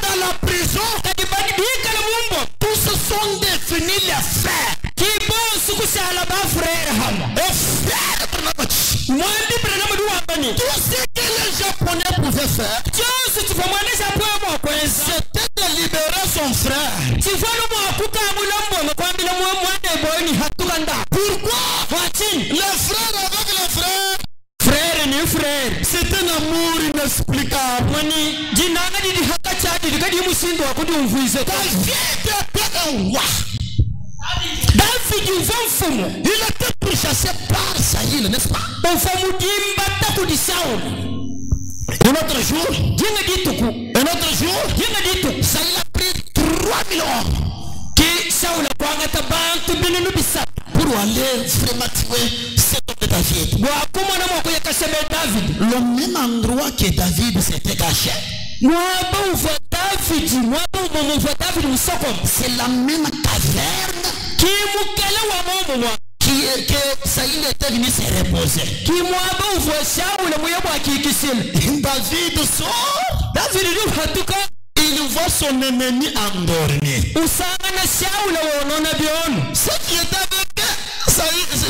Speaker 1: dans la prison, tous se sont définis les frères. Tout ce que les Japonais pouvaient faire, c'était de libérer son frère. Pourquoi? Les frères avec les frères, c'est un amour inexplicable. David était un roi. Il était pourchassé par Saïl, n'est-ce pas? Un autre jour, Saïl a pris 3000 hommes pour aller vraiment tuer cet homme de David. Le même endroit que David s'était caché. C'est la même caverne que Saïl était venu se reposer. David sort. Il voit son ennemi endormi. Ce qui était avec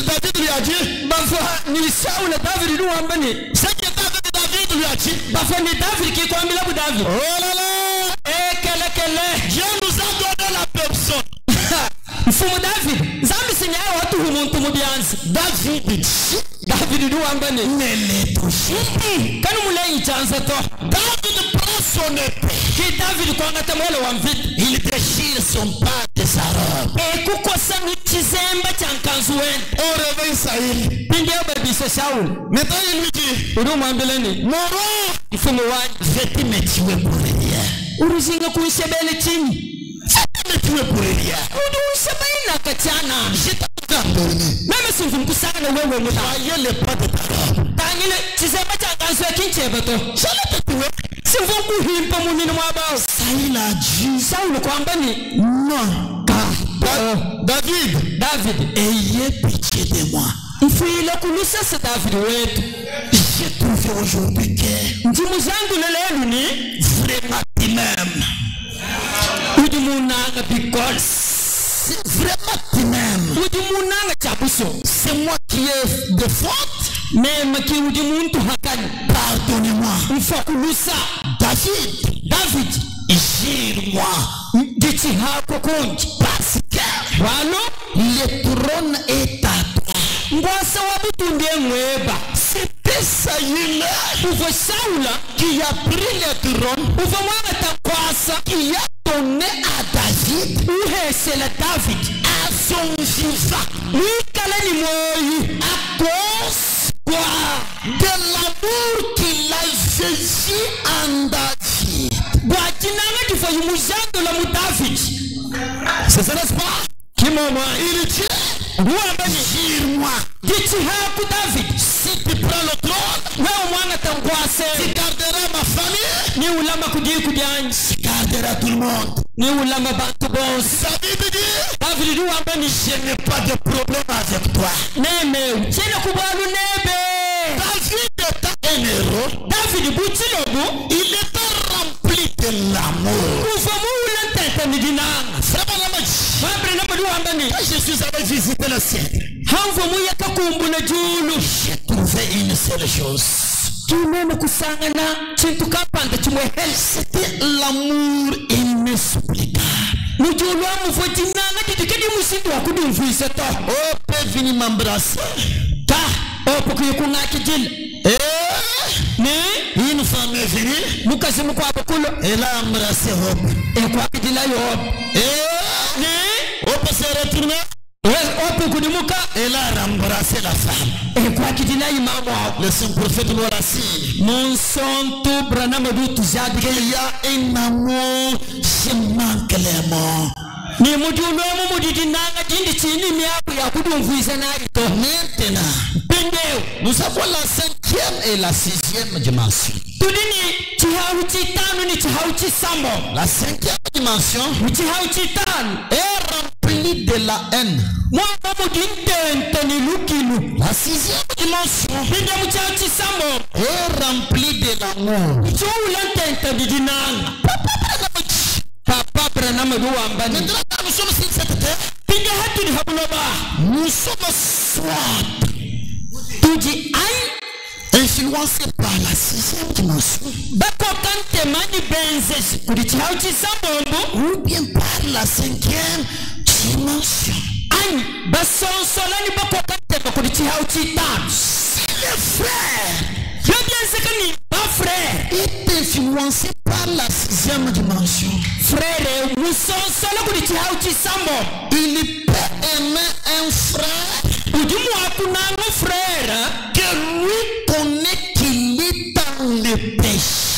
Speaker 1: David lui a dit. Ce qui était avec David lui a dit. Oh là là. Dieu nous a donné la personne. David ne les touche. David prend son épée. Il déchire son pas de sa robe. On réveille Saïl. Maintenant il lui dit, mon roi, vais-tu me tuer pour rien? Vais-tu me tuer pour rien? Je t'ai endormi. Voyez le pas de ta robe. J'allais te tuer. Saïl a dit, non. David, ayez pitié de moi. J'ai trouvé aujourd'hui que vraiment tu m'aimes.
Speaker 3: Saul.
Speaker 1: C'est vraiment tu m'aimes. C'est moi qui ai de faute. Pardonnez-moi. David, gire-moi. Parce que le trône est à toi. C'était Saül qui a pris le trône, qui a donné à David, à son vivant, à cause de l'amour qu'il a saisi en David. C'est ça, n'est-ce pas? Il dit, gire-moi. Si tu prends le trône, tu garderas ma famille, tu garderas tout le monde. David dit, je n'ai pas de problème avec toi. David était un héros. Il était rempli de l'amour. Quand je suis allé visiter le ciel, j'ai trouvé une seule chose. C'était l'amour inexplicable. Oh, peut venir m'embrasser. Une femme est venue. Elle a embrassé Job. On peut se retourner. Elle a embrassé la femme. Le saint prophète nous rassure. Il y a un amour, je manque les mots. Maintenant, nous avons la 5e et la 6e dimension. La 5e dimension est remplie de la haine. La 6e dimension est remplie de l'amour. Maintenant, nous sommes sur cette terre. Nous sommes soit influencés par la 6e dimension ou bien par la 5e dimension. Le frère est influencé par la 6e dimension. Il peut aimer un frère que lui connaît qu'il est dans le péché.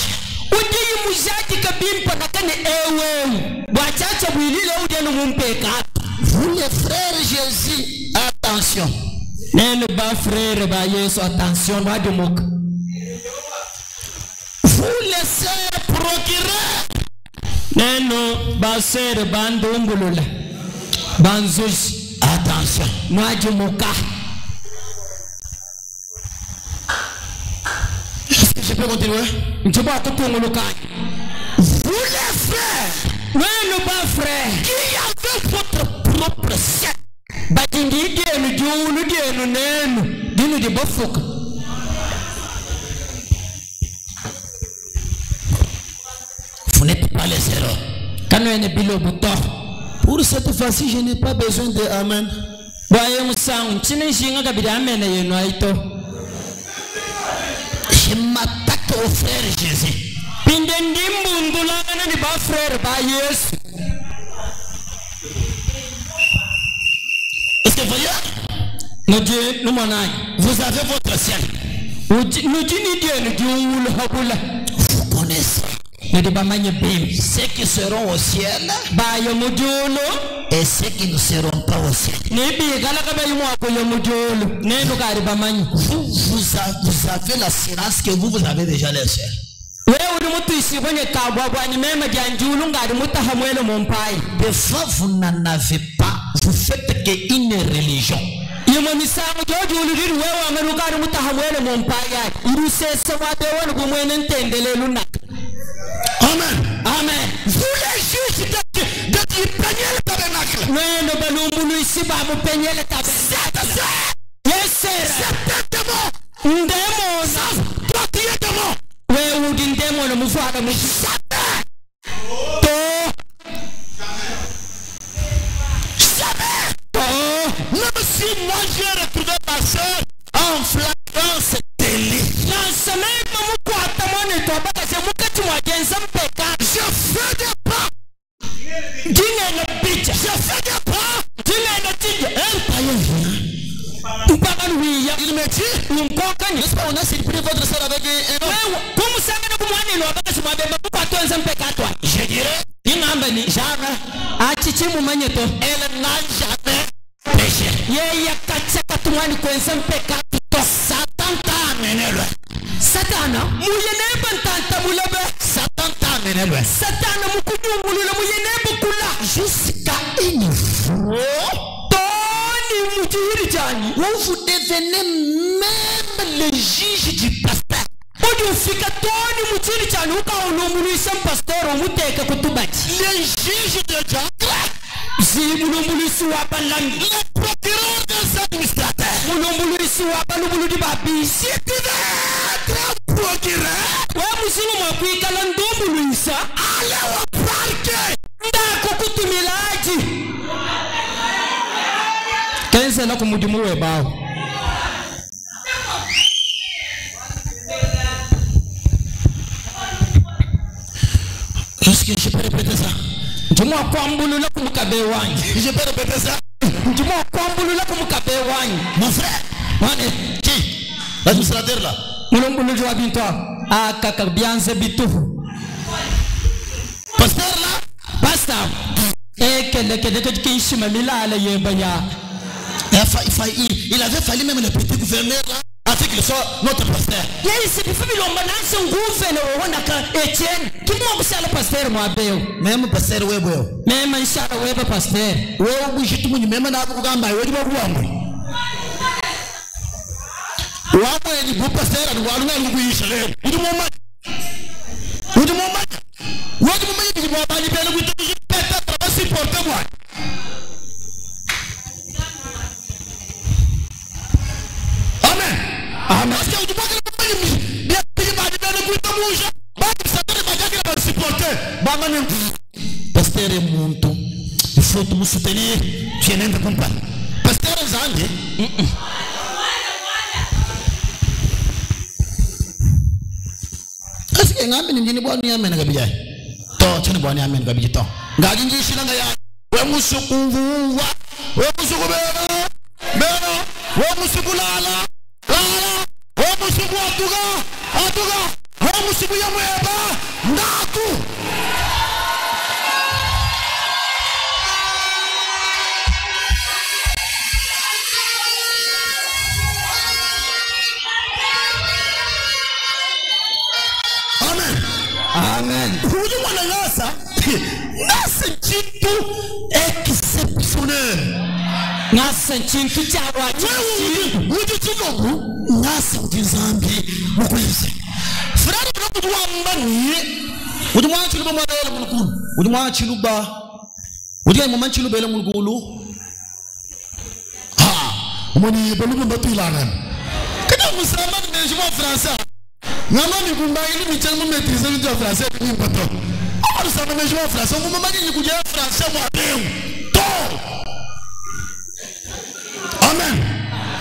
Speaker 1: Vous les frères Jésus, attention. Vous les sœurs procureurs, attention. Est-ce que je peux continuer? Vous les frères, qui avez votre propre secte, vous n'êtes pas les erreurs. Pour cette fois-ci, je n'ai pas besoin de amen. Je m'attaque au frère Jésus. Est-ce que vous voyez? Vous avez votre ciel. Vous connaissez ceux qui seront au ciel et ceux qui ne seront pas au ciel. Vous avez l'assurance que vous avez déjà le ciel. Des fois, vous n'en avez pas. Vous faites qu'une religion. Amen. Amen. Vous les juges de Daniel,
Speaker 3: ba mu penyele tabernacle. Yes sir. Ndemo na toi qui es démon. We udi ndemo na mufana mu.
Speaker 1: Même si moi j'ai retrouvé ma soeur en flagrance délit.
Speaker 3: Je fais
Speaker 1: des pas. Je fais des pas. Il me dit, n'est-ce pas, on a surpris votre soeur avec un homme. Je dirais, jamais. Elle n'a jamais péché. Satan t'a amené loin.
Speaker 3: Satan
Speaker 1: t'a amené loin. Jusqu'à une fois où vous devenez même le juge du pasteur. Le juge de Dieu. Le procureur des administrateurs. Si tu veux être procureur, allez au parquet. Est-ce que je peux répéter ça? Je peux répéter ça? Mon frère, qui? L'administrateur là. Pasteur là?
Speaker 3: Pasteur.
Speaker 1: Il avait fallu même le petit gouverneur là, afin qu'il soit notre pasteur. Même pasteur webo.
Speaker 3: Même inshallah webo pasteur.
Speaker 1: Wewe bushitu munyi même na kugamba wewe bakuamwe. Wamwe ni bu pasteur adu walu na kuyisha leo. Udu mama. Wewe mumanye ni baba ni bele kutu peta para supporter moi. Parce que vous pouvez bien payer par des belles coups de mouche. Ça donne pas qu'il va supporter. Pasteur est monto. Il faut te soutenir. Tu n'es pas comme ça. Pasteur est zangé. Est-ce que ngam ni ni boni amen gabiya? To chani boni amen gabiya to. Ngaji nji shilanga ya. We musuku wa. We musuku beno. We musuku lala. Musibu atuga, musibu ya mweba, ndatu. Amen. Amen. Huyu mwana ngasa, nasa chitu exceptionnel.
Speaker 3: Nasa chitu chawa chitu.
Speaker 1: Huyu chitu. Nasa ujizambi mukwezi. Frere unakuduwa mbani. Udumwa chiluba mwabele mulukulu. Udumwa chiluba. Udiya mama chiluba ele mulukulu. Ha. Umani belu mbatu ilanan. Kada musama ni menjuma français. Ngama ni kumba ili michana maîtriser le français ni mbato. Ama musama menjuma français. Mama ni kuja français mwabele. To. Amen.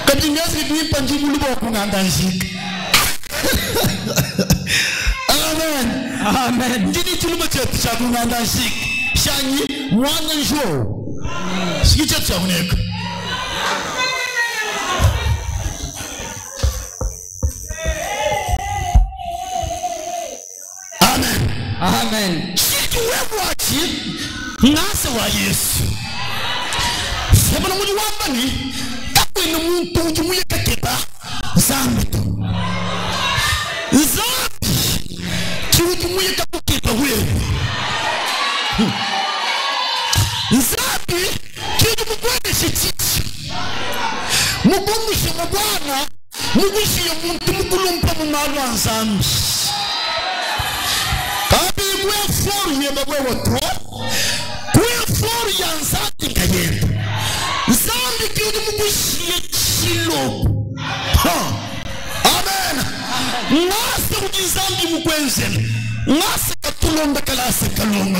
Speaker 1: Kabinyazi ni panjibu lubo kungandanshika. Amen. Amen. Ndini chuluba chetu cha kungandanshika. Shanyi mwana njoo. Siki chetu cha kuneka. Amen. Amen. Chitu wewe wachi ngase wa Yesu. Sebona muli wambani. Ino muntu ujumuye kakeba zambi tu zambi kiujumuye kakukeba wewe zambi kiujumukwendeshe chichi mugumishe mubwana mugushiye muntu mukulumpa mumalu wa zambi kabi kwe foru yema wewe to kwe foru ya nzati kayenda zambi zen ngase katulonda kala se kalonga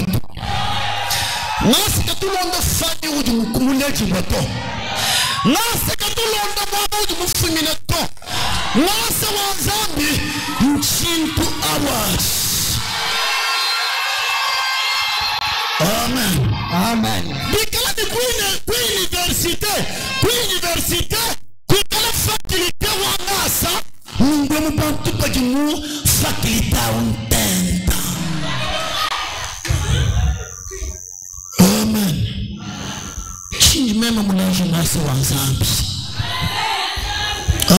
Speaker 1: ngase katulonda fani udi mukumuleji wato ngase katulonda mwana udi mufumina to ngase wanzambi into hours. Amen.
Speaker 3: Amen.
Speaker 1: Bikala de université, bikala faculté wangasa, mungu mbantu kajimu faculté untenta. Amen. Chini mema munaji ngasa wanzambi.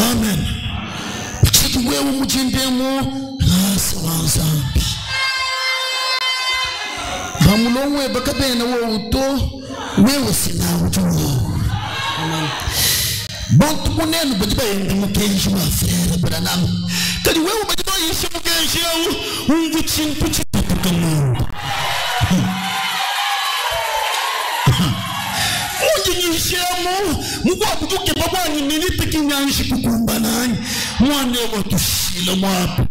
Speaker 1: Amen. Chini wewe mujindemu ngasa wanzambi. Bamulongwe bakabena woto wewe sina ujuo.
Speaker 3: Amen.
Speaker 1: Bantu munenu bajiba yenga mukenji wa frere baranamu. Kadi wewe bajiba yishe mukenji yawu ungu chintu chituka mungu. Mungu nyishemu mungu abuduke babani nilipe kinyanshi kukumba nani mwane watushila mwapu.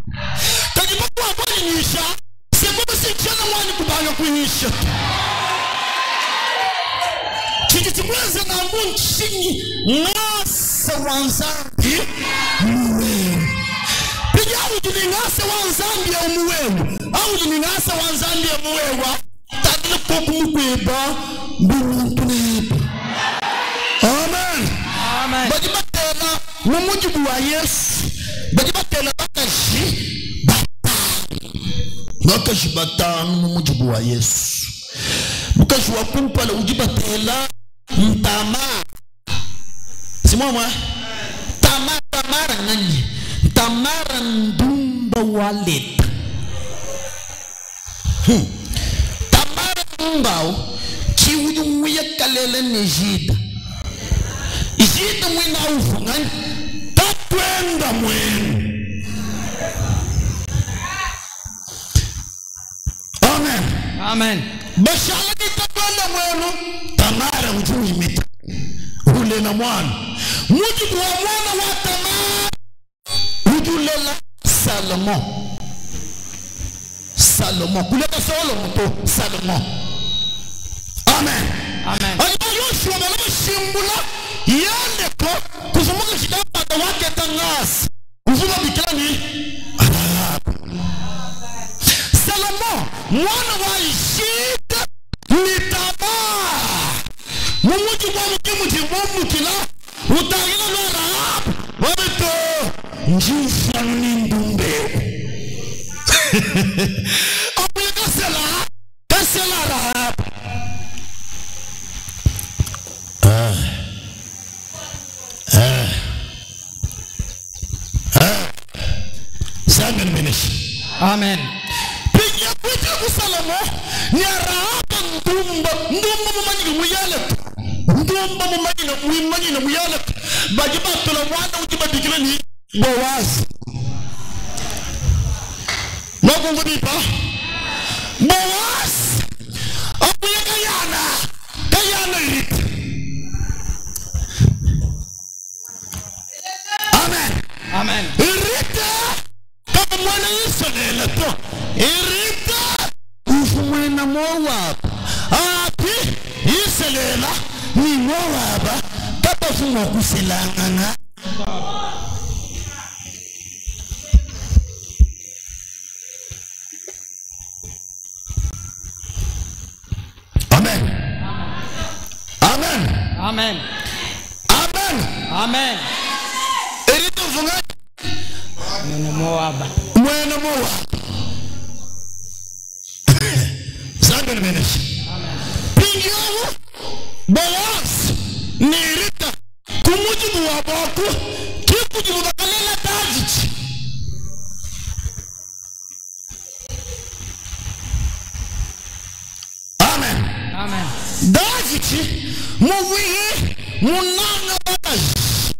Speaker 1: Kadi mungu abani nyisha sekubu sichana mwani kubanga kuhisha. Chikitimweze na mungu chini ngasa wanzambi muwewe. Pija ujini ngasa wanzambi ya umuwewe. Au ujini ngasa wanzambi ya muwewa. Tadile koku mkweba mbuntu neba. Amen.
Speaker 3: Amen.
Speaker 1: Bajibatela mumujibu wa Yesu. Bajibatela bakashi Nakashi batanu mumujibu wa Yesu. Mukashi wa kumpala ujibatela mtama. Simama. Tamara nani? Tamara ndumba waleta. Tamara ndumba chiwuju mwiya kalele nejida. Ijida mwina ufu ngani? Tatwenda mwenu. Amen.
Speaker 3: Amen.
Speaker 1: Bashala kitapanda mwenu Tamara ujui mita ule na mwana mujibu wa mwana wa Tamara ujulela Salomo kuleta Salomo to Salomo. Amen.
Speaker 3: Amen.
Speaker 1: Alipo Yoshua malama shimbula yande ko kuzumuka shidapata wake tangasi uzuma bikani Salomo mwana wa Ishida ni Tamara mumuji kwa mkimuji mumukila utagila na Rahabu wabeto njifla nindumbe apuye kasela Rahabu Samuel Meneshi.
Speaker 3: Amen.
Speaker 1: Pinya kuja kusalomo ni Rahabu ndumba mumanyika muyale ndumba mumanyika muyale bajiba tola mwana ujiba dikila ni Bowazi Mogo bipa Bowazi apuye kayana irit. Amen.
Speaker 3: Amen.
Speaker 1: Irita kama mwana Israeli to irita ufumwena Moab api Israeli ni Moab kapa fumo kuselangana. Amen. Amen.
Speaker 3: Amen.
Speaker 1: Amen.
Speaker 3: Amen.
Speaker 1: Irita funga mwena Moab Samuel Meneshi. Pingiawo Boaz ni irita kumujibu wa boku kikujibu bakalela David. Amen.
Speaker 3: Amen.
Speaker 1: David muwihi munanga bakazi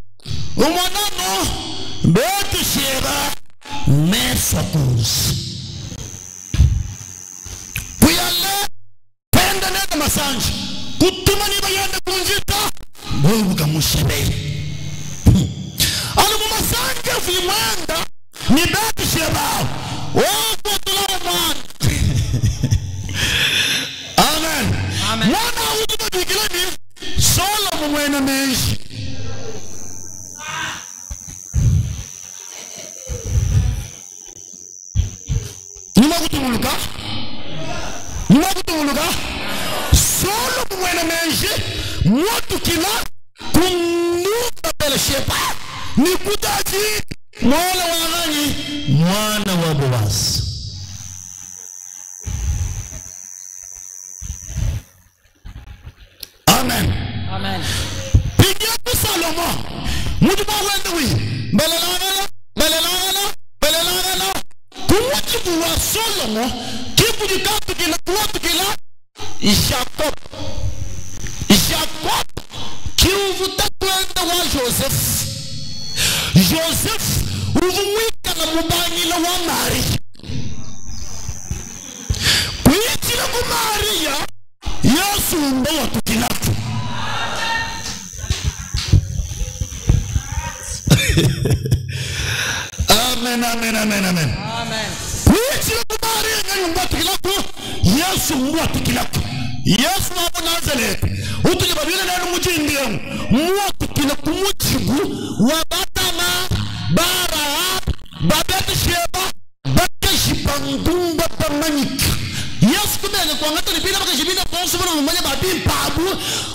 Speaker 1: umonano betu sheba mesokuzi kuyale penda nena masanji kutuma ni bayanda kunjita mbuga mushebeli alimu masanji filimwenda ni betu sheba Oh, amen.
Speaker 3: Amen.
Speaker 1: Mwana huduma bigilani solo mwena menshi. Nima kutunguluka solo mwena menshi mwatu kila kunuka bele shepa ni kutaji mwana wa nani? Mwana wa Boaz. Amen.
Speaker 3: Amen.
Speaker 1: Pigia Salomo. Mujiba wende wi. Belelana. Kumujibu wa Salomo. Kibu jikatu kila kuwatu kila. Jacob. Kiuvuta kwenda wa Joseph. Joseph uvumwika na mubangila wa Maria. Kuitila ku Maria. Yesu mba watu kilatu. Amen. Kuitila ku Maria nga mba watu kilatu. Yesu mba watu kilatu. Yesu wabu Nazareth. Utu jibabile na mujindia. Mwatu kilatu mujibu. Wabatama. Bara. Babeti sheba. Bate shibangumba pamanika. Yesu kumene kwa ngata nipina baka shibina ponsu mwana mmanya babi mpabu.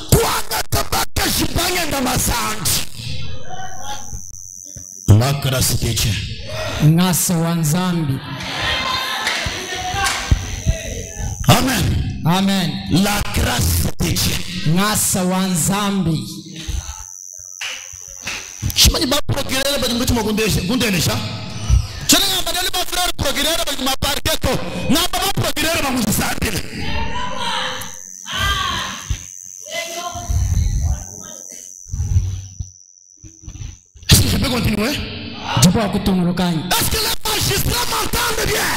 Speaker 1: Kwa ngata baka shibanya na masanji. Lakra sikeche.
Speaker 3: Ngasa wanzambi. Amen.
Speaker 1: Lakra sikeche.
Speaker 3: Ngasa wanzambi.
Speaker 1: Shimani ba prokirele ba ngati makundenesha. Chana ngamba dali ba frere prokirele ba maparketo. Na ba prokirele ba mujisandile. Est-ce que je peux continuer?
Speaker 3: Jipo kutungulukanya.
Speaker 1: Est-ce que les magistrats m'entendent bien?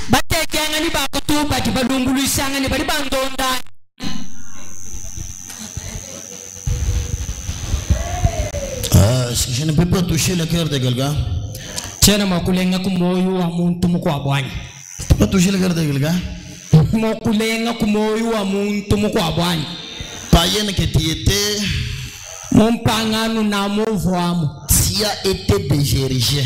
Speaker 3: Batekanga ni bakutuba jibalungulisanga ni bali bandonda.
Speaker 1: Est-ce que je ne peux pas toucher le cœur de quelqu'un?
Speaker 3: Tena makulenga ku moyo wa muntu mukwabwanya.
Speaker 1: Tu peux toucher le cœur de quelqu'un?
Speaker 3: Makulenga ku moyo wa muntu mukwabwanya.
Speaker 1: Païen que tu étais,
Speaker 3: Mompangano na movoamo.
Speaker 1: tu as été dégergé.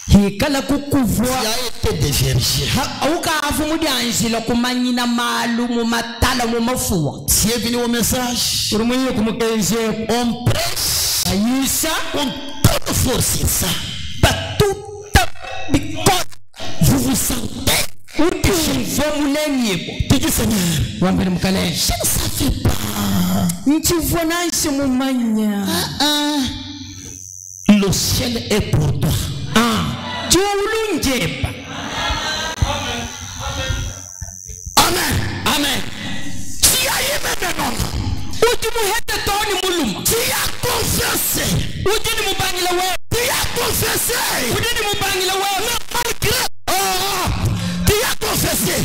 Speaker 3: Hikala kukuvwa.
Speaker 1: Tu as été dégergé.
Speaker 3: Auka afumudi anjila kumanyina malu mu matala mu mafuwa.
Speaker 1: Tu es venu au message.
Speaker 3: Urumwenye kumukenje.
Speaker 1: On prêche.
Speaker 3: Ayisa.
Speaker 1: On peut forcer ça.
Speaker 3: Batuta bikot.
Speaker 1: Vous vous sentez?
Speaker 3: Uti mvomulenye.
Speaker 1: Dis Seigneur.
Speaker 3: Wambele mukale.
Speaker 1: Je ne savais pas.
Speaker 3: Nchivwa nanshi mumanya.
Speaker 1: Le ciel est pour toi.
Speaker 3: Julunjeba.
Speaker 1: Amen. Tu as aimé mon nom.
Speaker 3: Uti muhete toni muluma.
Speaker 1: Tu as confessé.
Speaker 3: Uti ni mubangila we.
Speaker 1: Tu as confessé.
Speaker 3: Uti ni mubangila we.
Speaker 1: Malgré. Tu as confessé.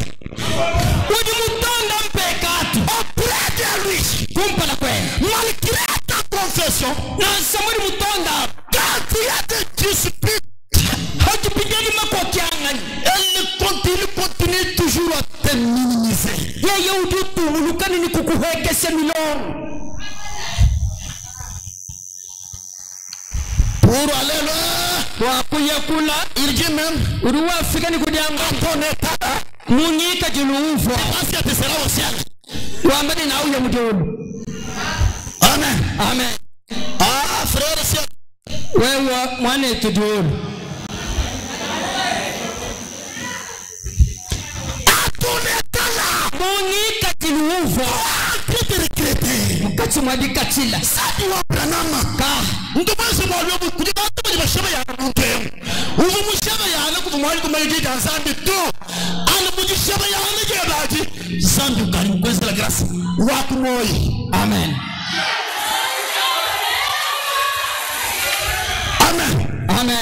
Speaker 3: Uti mutonda mpekatu.
Speaker 1: Auprès de lui.
Speaker 3: Kumpala kwena.
Speaker 1: Malgré ta confession.
Speaker 3: Na samuri mutonda.
Speaker 1: Quand tu as des disputes. Elle continue toujours à te minimiser. Pour aller là, il dit même, ton état, parce que tu seras au ciel. Amen. Ah, frère et sœur.
Speaker 3: Monika tiluva
Speaker 1: Regrette.
Speaker 3: mukati mwadikatila
Speaker 1: Sadi wa branama. Ndumaze mwalo kujibata bashaba ya muntu. Uvu mushaba ya na kuvumwali kumayidi danzambi tu. Ana mujishaba ya na jebaji. Zambi kari mkweza la grâce. Watu moyi.
Speaker 3: Amen.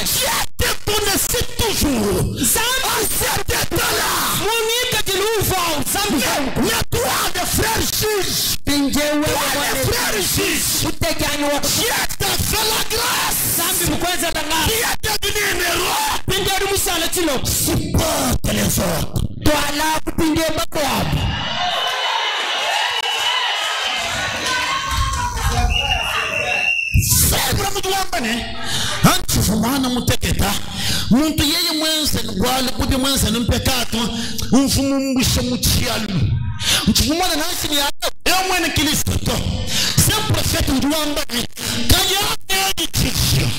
Speaker 1: Qui te connaissait toujours. Zambi c'était là.
Speaker 3: Monika tiluva zambi.
Speaker 1: Mais toi de frère juge.
Speaker 3: Pinjewe
Speaker 1: frère juge.
Speaker 3: utekanwa.
Speaker 1: Qui t'a fait la grâce.
Speaker 3: Zambi mkweza la grâce.
Speaker 1: Qui a devenu un héros.
Speaker 3: Pinjewe musala tilo. Wino.
Speaker 1: Supporte les autres.
Speaker 3: Toi là, vous pindez bakoab.
Speaker 1: Sebra mtu wambane. Antu fumana muteketa. Muntu yeye mwense ngwale kudi mwense numpekato. Mfumu mbushe mchialu. Mfumana nasi ni hapo. Eo mwene Kristo. Se profeta mtu wambane. Kaya ane teacher.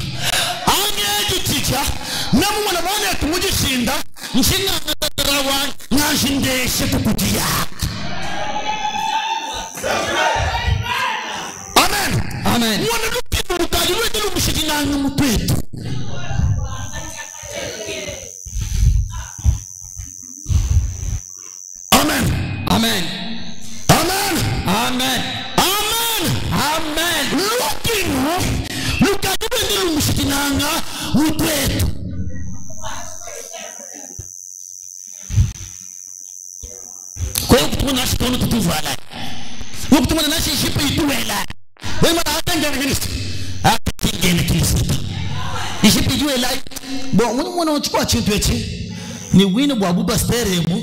Speaker 1: Ane teacher. Namu mwana mwana kumujishinda. Nshinga ngatarawa. Nashindeshe kukutia. Amen.
Speaker 3: Amen.
Speaker 1: Mwana lupi mukali wete lumushikina mukwetu. Amen.
Speaker 3: Amen.
Speaker 1: Amen.
Speaker 3: Amen.
Speaker 1: Amen.
Speaker 3: Amen.
Speaker 1: Lukali wete lumushikina mukwetu. Kwa hiyo kutumana nasi kono kutuvala. Kutumana nasi jipe ituela. Wewe mwana atanga na Kristo. Atinge na Kristo. Jipe ituela. Bon, mwana uchukua chintu echi. Ni wino bwa buba steremo.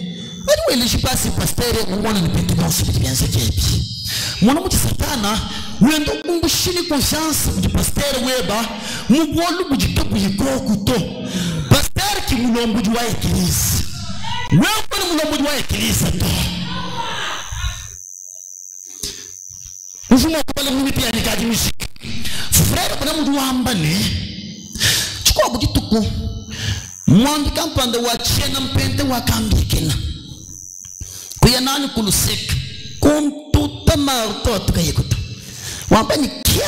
Speaker 1: Wadi wele jipasi pastere mwana ni petu bonso biyanza kebi. Mwana muti satana wendo kumbushini confiance de pastere weba mubolu bujitobu yikokuto. Pastere ki mulombu jwa eglise. Wewe kwa mulombu jwa eglise to. Ufuma kubale mimi pia nikaji mishiki. Frere kuna mtu wambane. Chukua bujituku. Mwandi kampande wa chena mpente wa kambikina. Kuya nani kulusika. Kumtuta martot kayekuta. Wambani kia.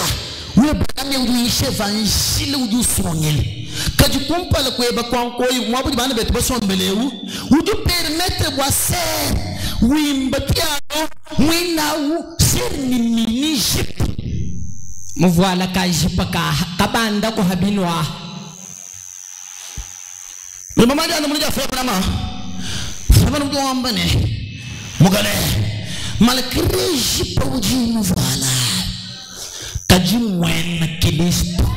Speaker 1: Uwe bakame ujuishe vanjile ujusongele. Kaji kumpala kueba kwa nkoi. Mwabu jibane bete baso mbeleu. Uju permette wa ser. Wimbakiano. Mwinau. Ser ni mini jip.
Speaker 3: Mvuala ka jipa kabanda ko habinwa.
Speaker 1: Mama jana mwenye febra ma. Febra mtu wambane. Mugale. Malakiri jipa uji mvuala. Kaji mwena Kristo.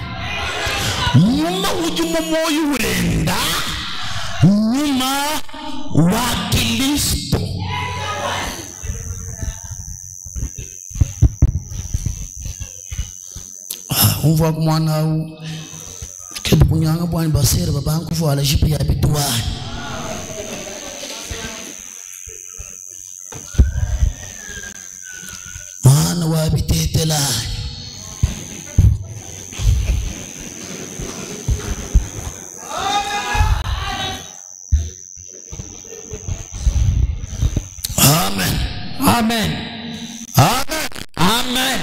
Speaker 1: Nyuma uji momoyu wenda. Nyuma wa Kristo. Umva kumwana u. Kebu kunyanga bwani basere babangu vuala jipa ya bituwani. Mana wabitetela. Amen.
Speaker 3: Amen.
Speaker 1: Amen.
Speaker 3: Amen.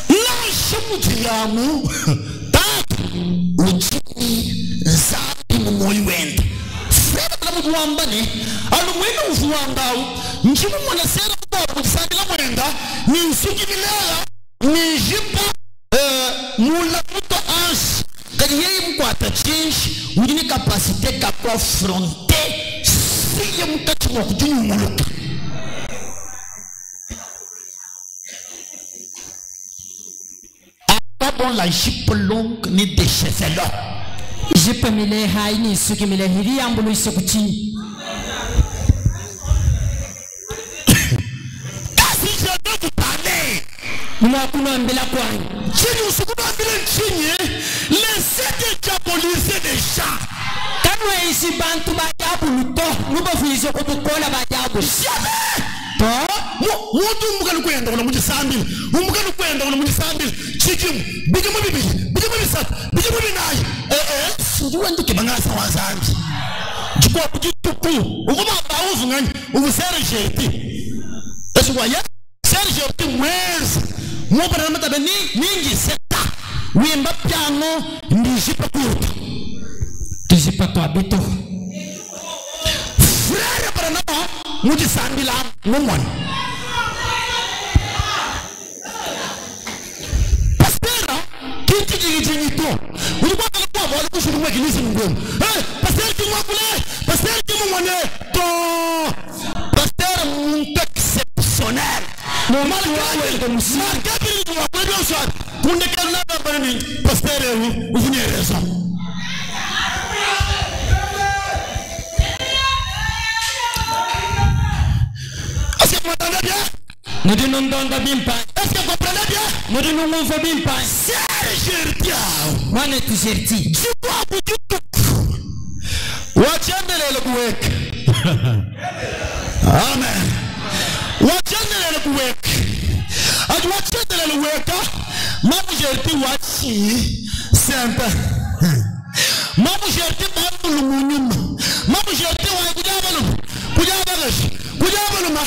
Speaker 1: Nashamujiyamu tatu ujini zabi mmoyi wenda. Freda kala mtu wambane alumwene ufuwangau njimu mwana sera kwa kujisabila mwenda ni usuki milela ni jipa mula muto anshi kadi yeye mkwata chinshi ujini kapasite kakwa fronte siye mkati wakujini umuluka. Bon la jipe longue ni de cheveux.
Speaker 3: Jipe mile hai ni suki mile hiri ambulu isokuchi.
Speaker 1: Kasi je tu parler.
Speaker 3: Muna kuna mbela kwangu.
Speaker 1: Chini usukuma mbele chini. Laissez diaboliser les gens.
Speaker 3: Kanwe isi bantu bajabu luto. Nuba fuizo kutukola bajabu.
Speaker 1: Jamais. Mutu muganu kwenda kuna mujisambi. Umuganu kwenda kuna mujisambi. Chikimu. Bigimu bibili. Bigimu bisatu. Bigimu binayi. Sinjuwa ndike bangasa wazambi. Jikwa kujituku. Ukuma bauzu ngani. Ubusere jeti. Eswa ya. Sere jeti mwezi. Mwopana na matabe ningi seta. Wimba piano. Ndijipa kuta.
Speaker 3: Tujipa to abito.
Speaker 1: Frere para nama. Mujisambi la mumwan. Kijito ulikuwa kwa wale kushukuru kinisi mgomo pasteur kimwakule pasteur kimwone to pasteur exceptionnel malgré que tu vas pas dire ça kunde kana baba ni pasteur ufunye raison
Speaker 3: Mudu nondonda bimpa.
Speaker 1: Est-ce que vous comprenez bien?
Speaker 3: Mudu nungufa bimpa.
Speaker 1: Serge
Speaker 3: Mwane tu serti.
Speaker 1: Jiwa bujuku. Wachandelele kuweka. Amen. Wachandelele kuweka. Aju wachandelele kuweka. Mamu jerti wachi. Senta. Mamu jerti mamu lumunyuma. Mamu jerti wa kujabalu. Kujabalu ma.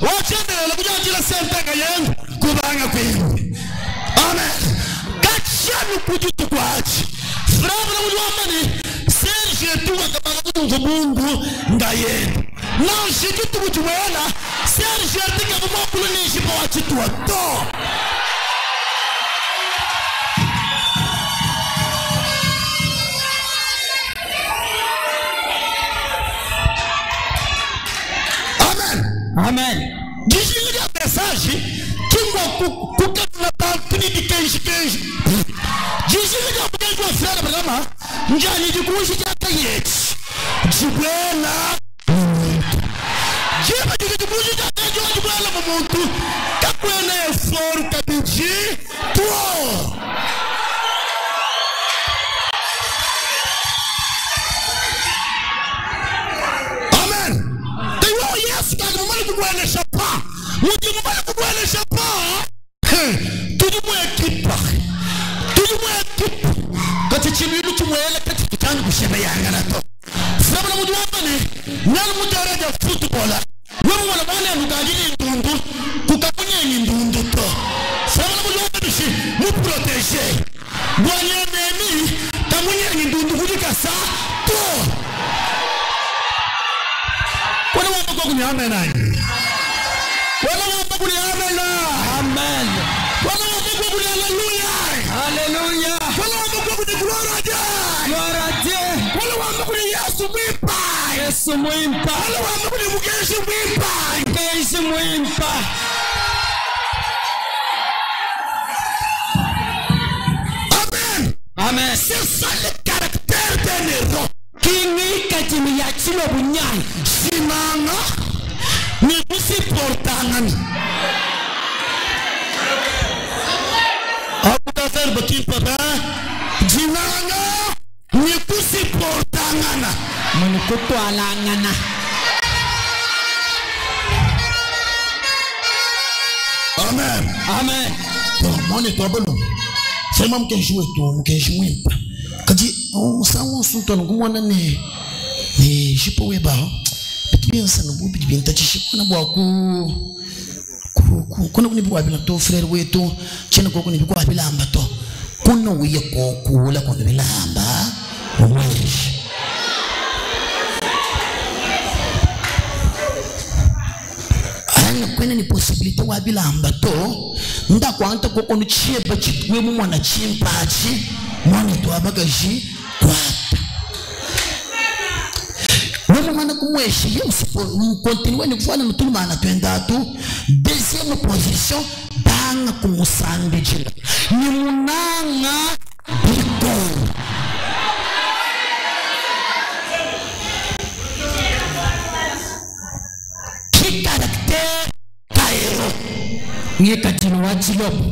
Speaker 1: Wachandelele kujajila senta kayengu. Kubanga kwingi. Amen. Kachanu kujutu kwa achi. Frabra ujuamani. Serge tu akabaga Mungu ngaye. Now shikitu kutuwela. Serge atika kumokulu nishipa wachitu wato. Amen.
Speaker 3: Amen.
Speaker 1: Dizili ya message kimwa kukatuna tantuni di kenji. Dizili ya mkejwa frere brama. Njani dikushi jaka yeti. Jibwela. Jiba dikushi jaka jibwela mamuntu. Kakwena eforu kabiji. Tuo. Amen. Tewa yesu kaka mwale kukwena shapa. Muti mwale kukwena shapa. Tujumu ekipa. Kati chimilu chumwele kati tutani kushebe yangana to. Sabana mudu wapane. Nyalu mutareja footballer. Wewe wala wane lukajini ndundu. Kukapunye ndundu to. Sabana mudu wapane shi. Muprotege. Wanye nemi. Kamunye ndundu kujika sa. To. Wana wapa kwa kuni amen ayi. Wana wapa kuni amen ayi. Amen. Wana wapa kwa kuni hallelujah. Hallelujah. Wala wamba kuni gloria Dieu. Gloria Dieu. Wala wamba kuni Yesu mwimpa. Yesu mwimpa. Wala wamba kuni Mukeshi mwimpa. Mukeshi mwimpa. Amen. Amen. C'est ça le caractère d'un héros. Kingi kajimi ya chilo bunyai. Sinanga. Ni busi portangani. Aku faire bakin papa jinanga ni kusi portangana
Speaker 3: Manukutu alangana.
Speaker 1: Amen.
Speaker 3: Amen.
Speaker 1: Mone to bolo sema mkeshwe to mkeshwimpa kaji sawo sunto ngumwana ne shipo weba bitibia sana bu bitibia ntachishi na bwa kuna kunibu wabila to frere wetu chena koko nibiku wabila amba to kuna uye koko la kuna bila amba umweshi anga kwene ni possibility wabila amba to nda kwa anta koko nuchieba chitwe mwana chimpachi mwana to abagaji kwata Wema mana kumweshi yesu continue ni kufuana mutulu mana twendatu deuxième position banga kumusambi jina ni munanga biko ki caractère kairo nye katino wachilopo.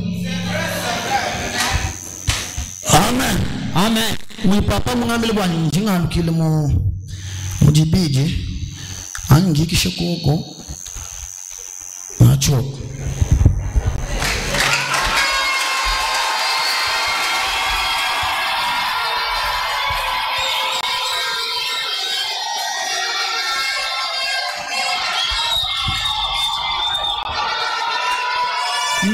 Speaker 1: Amen. Amen. Mwi papa mungambile bwa njinga alukile mu mujibiji angikishe koko nachoko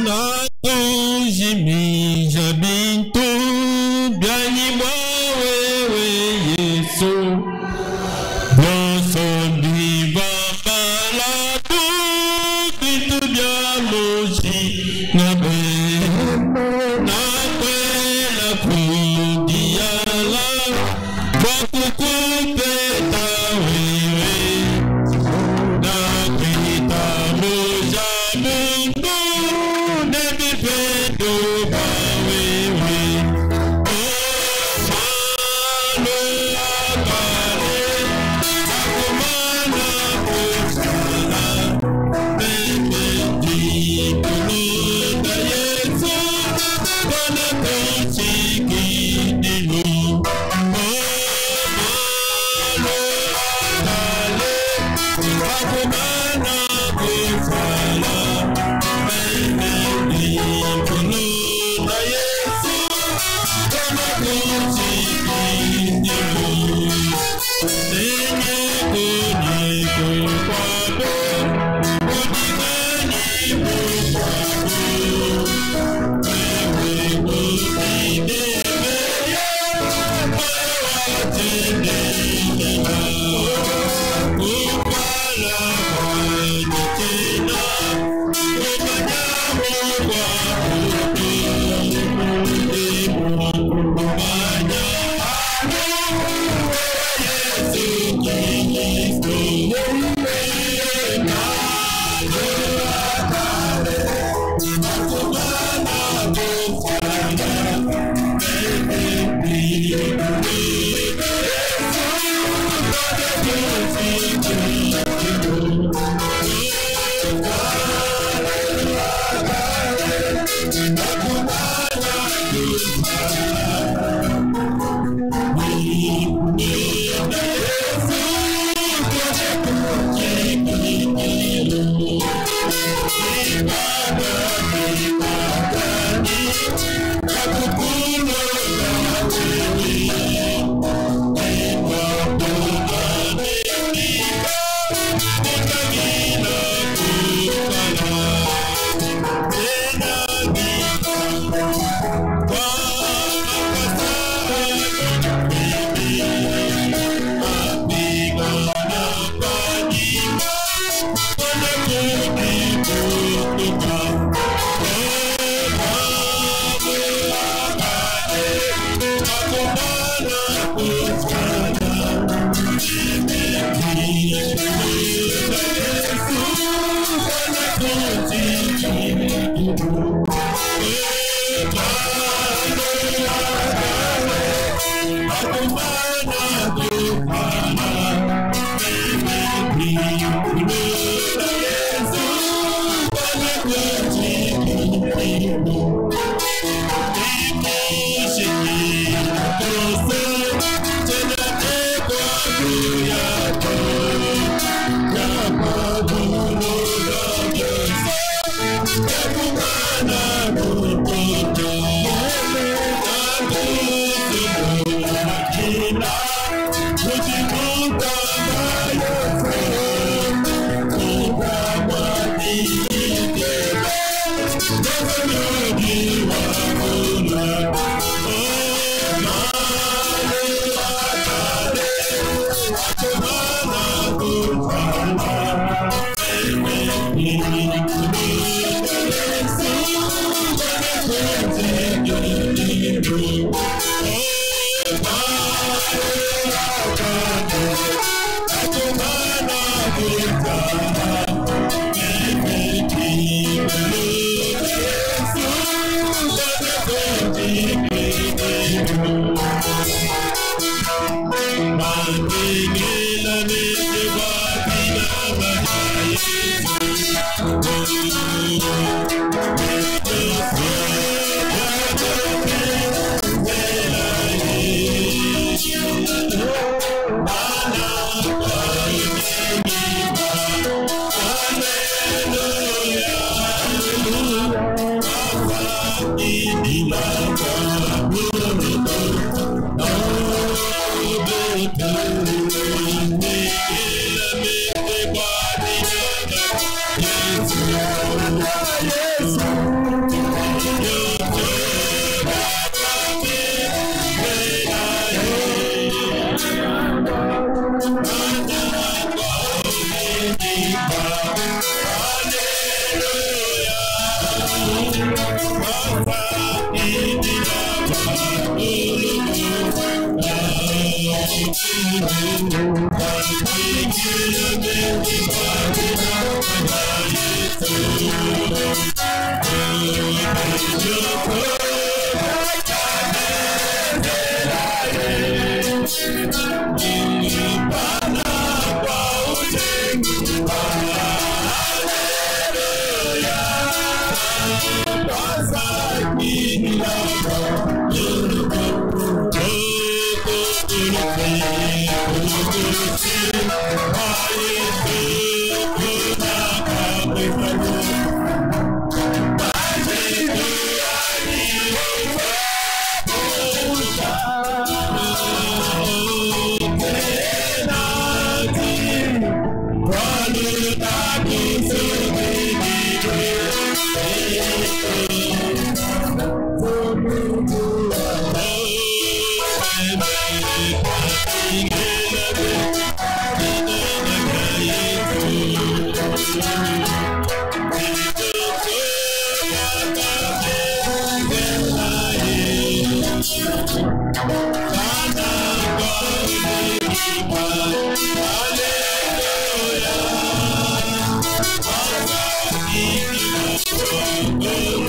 Speaker 2: na tujimi jabintu byani mwawewe Yesu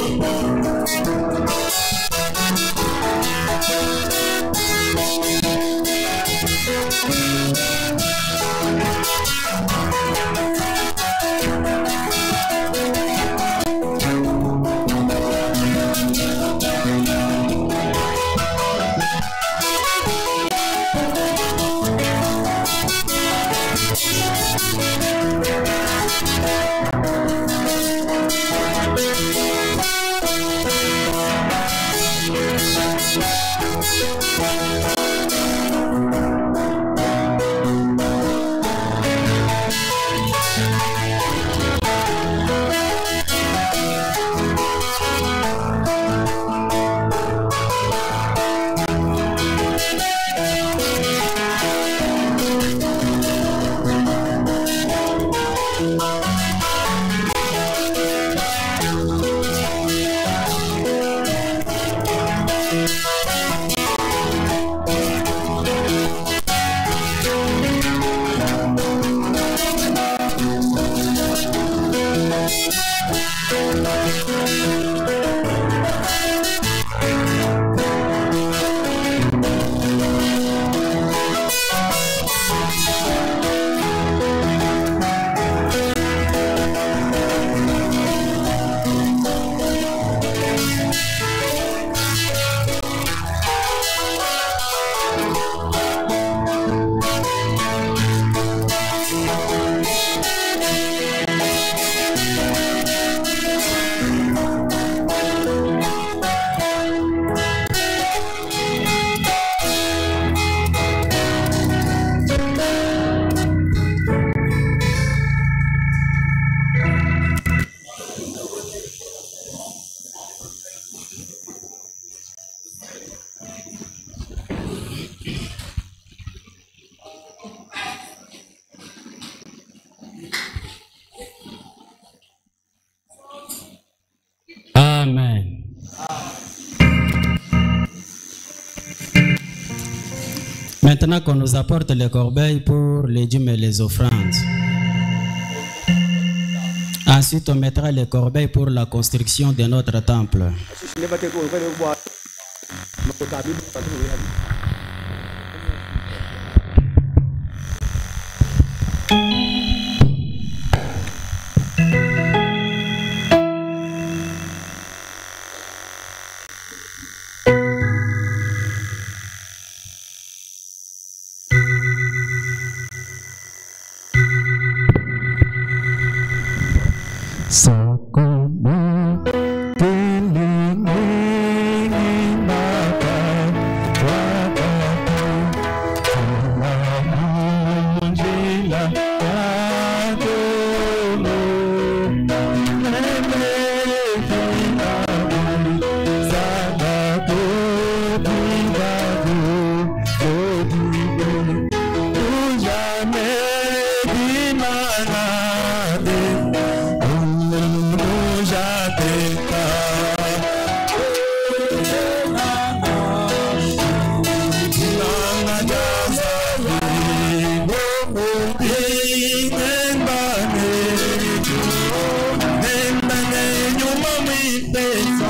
Speaker 4: Hallelujah.
Speaker 3: Amen. Maintenant qu'on nous apporte les corbeilles pour les dîmes et les offrandes. Ensuite, on mettra les corbeilles pour la construction de notre temple.
Speaker 1: Pesa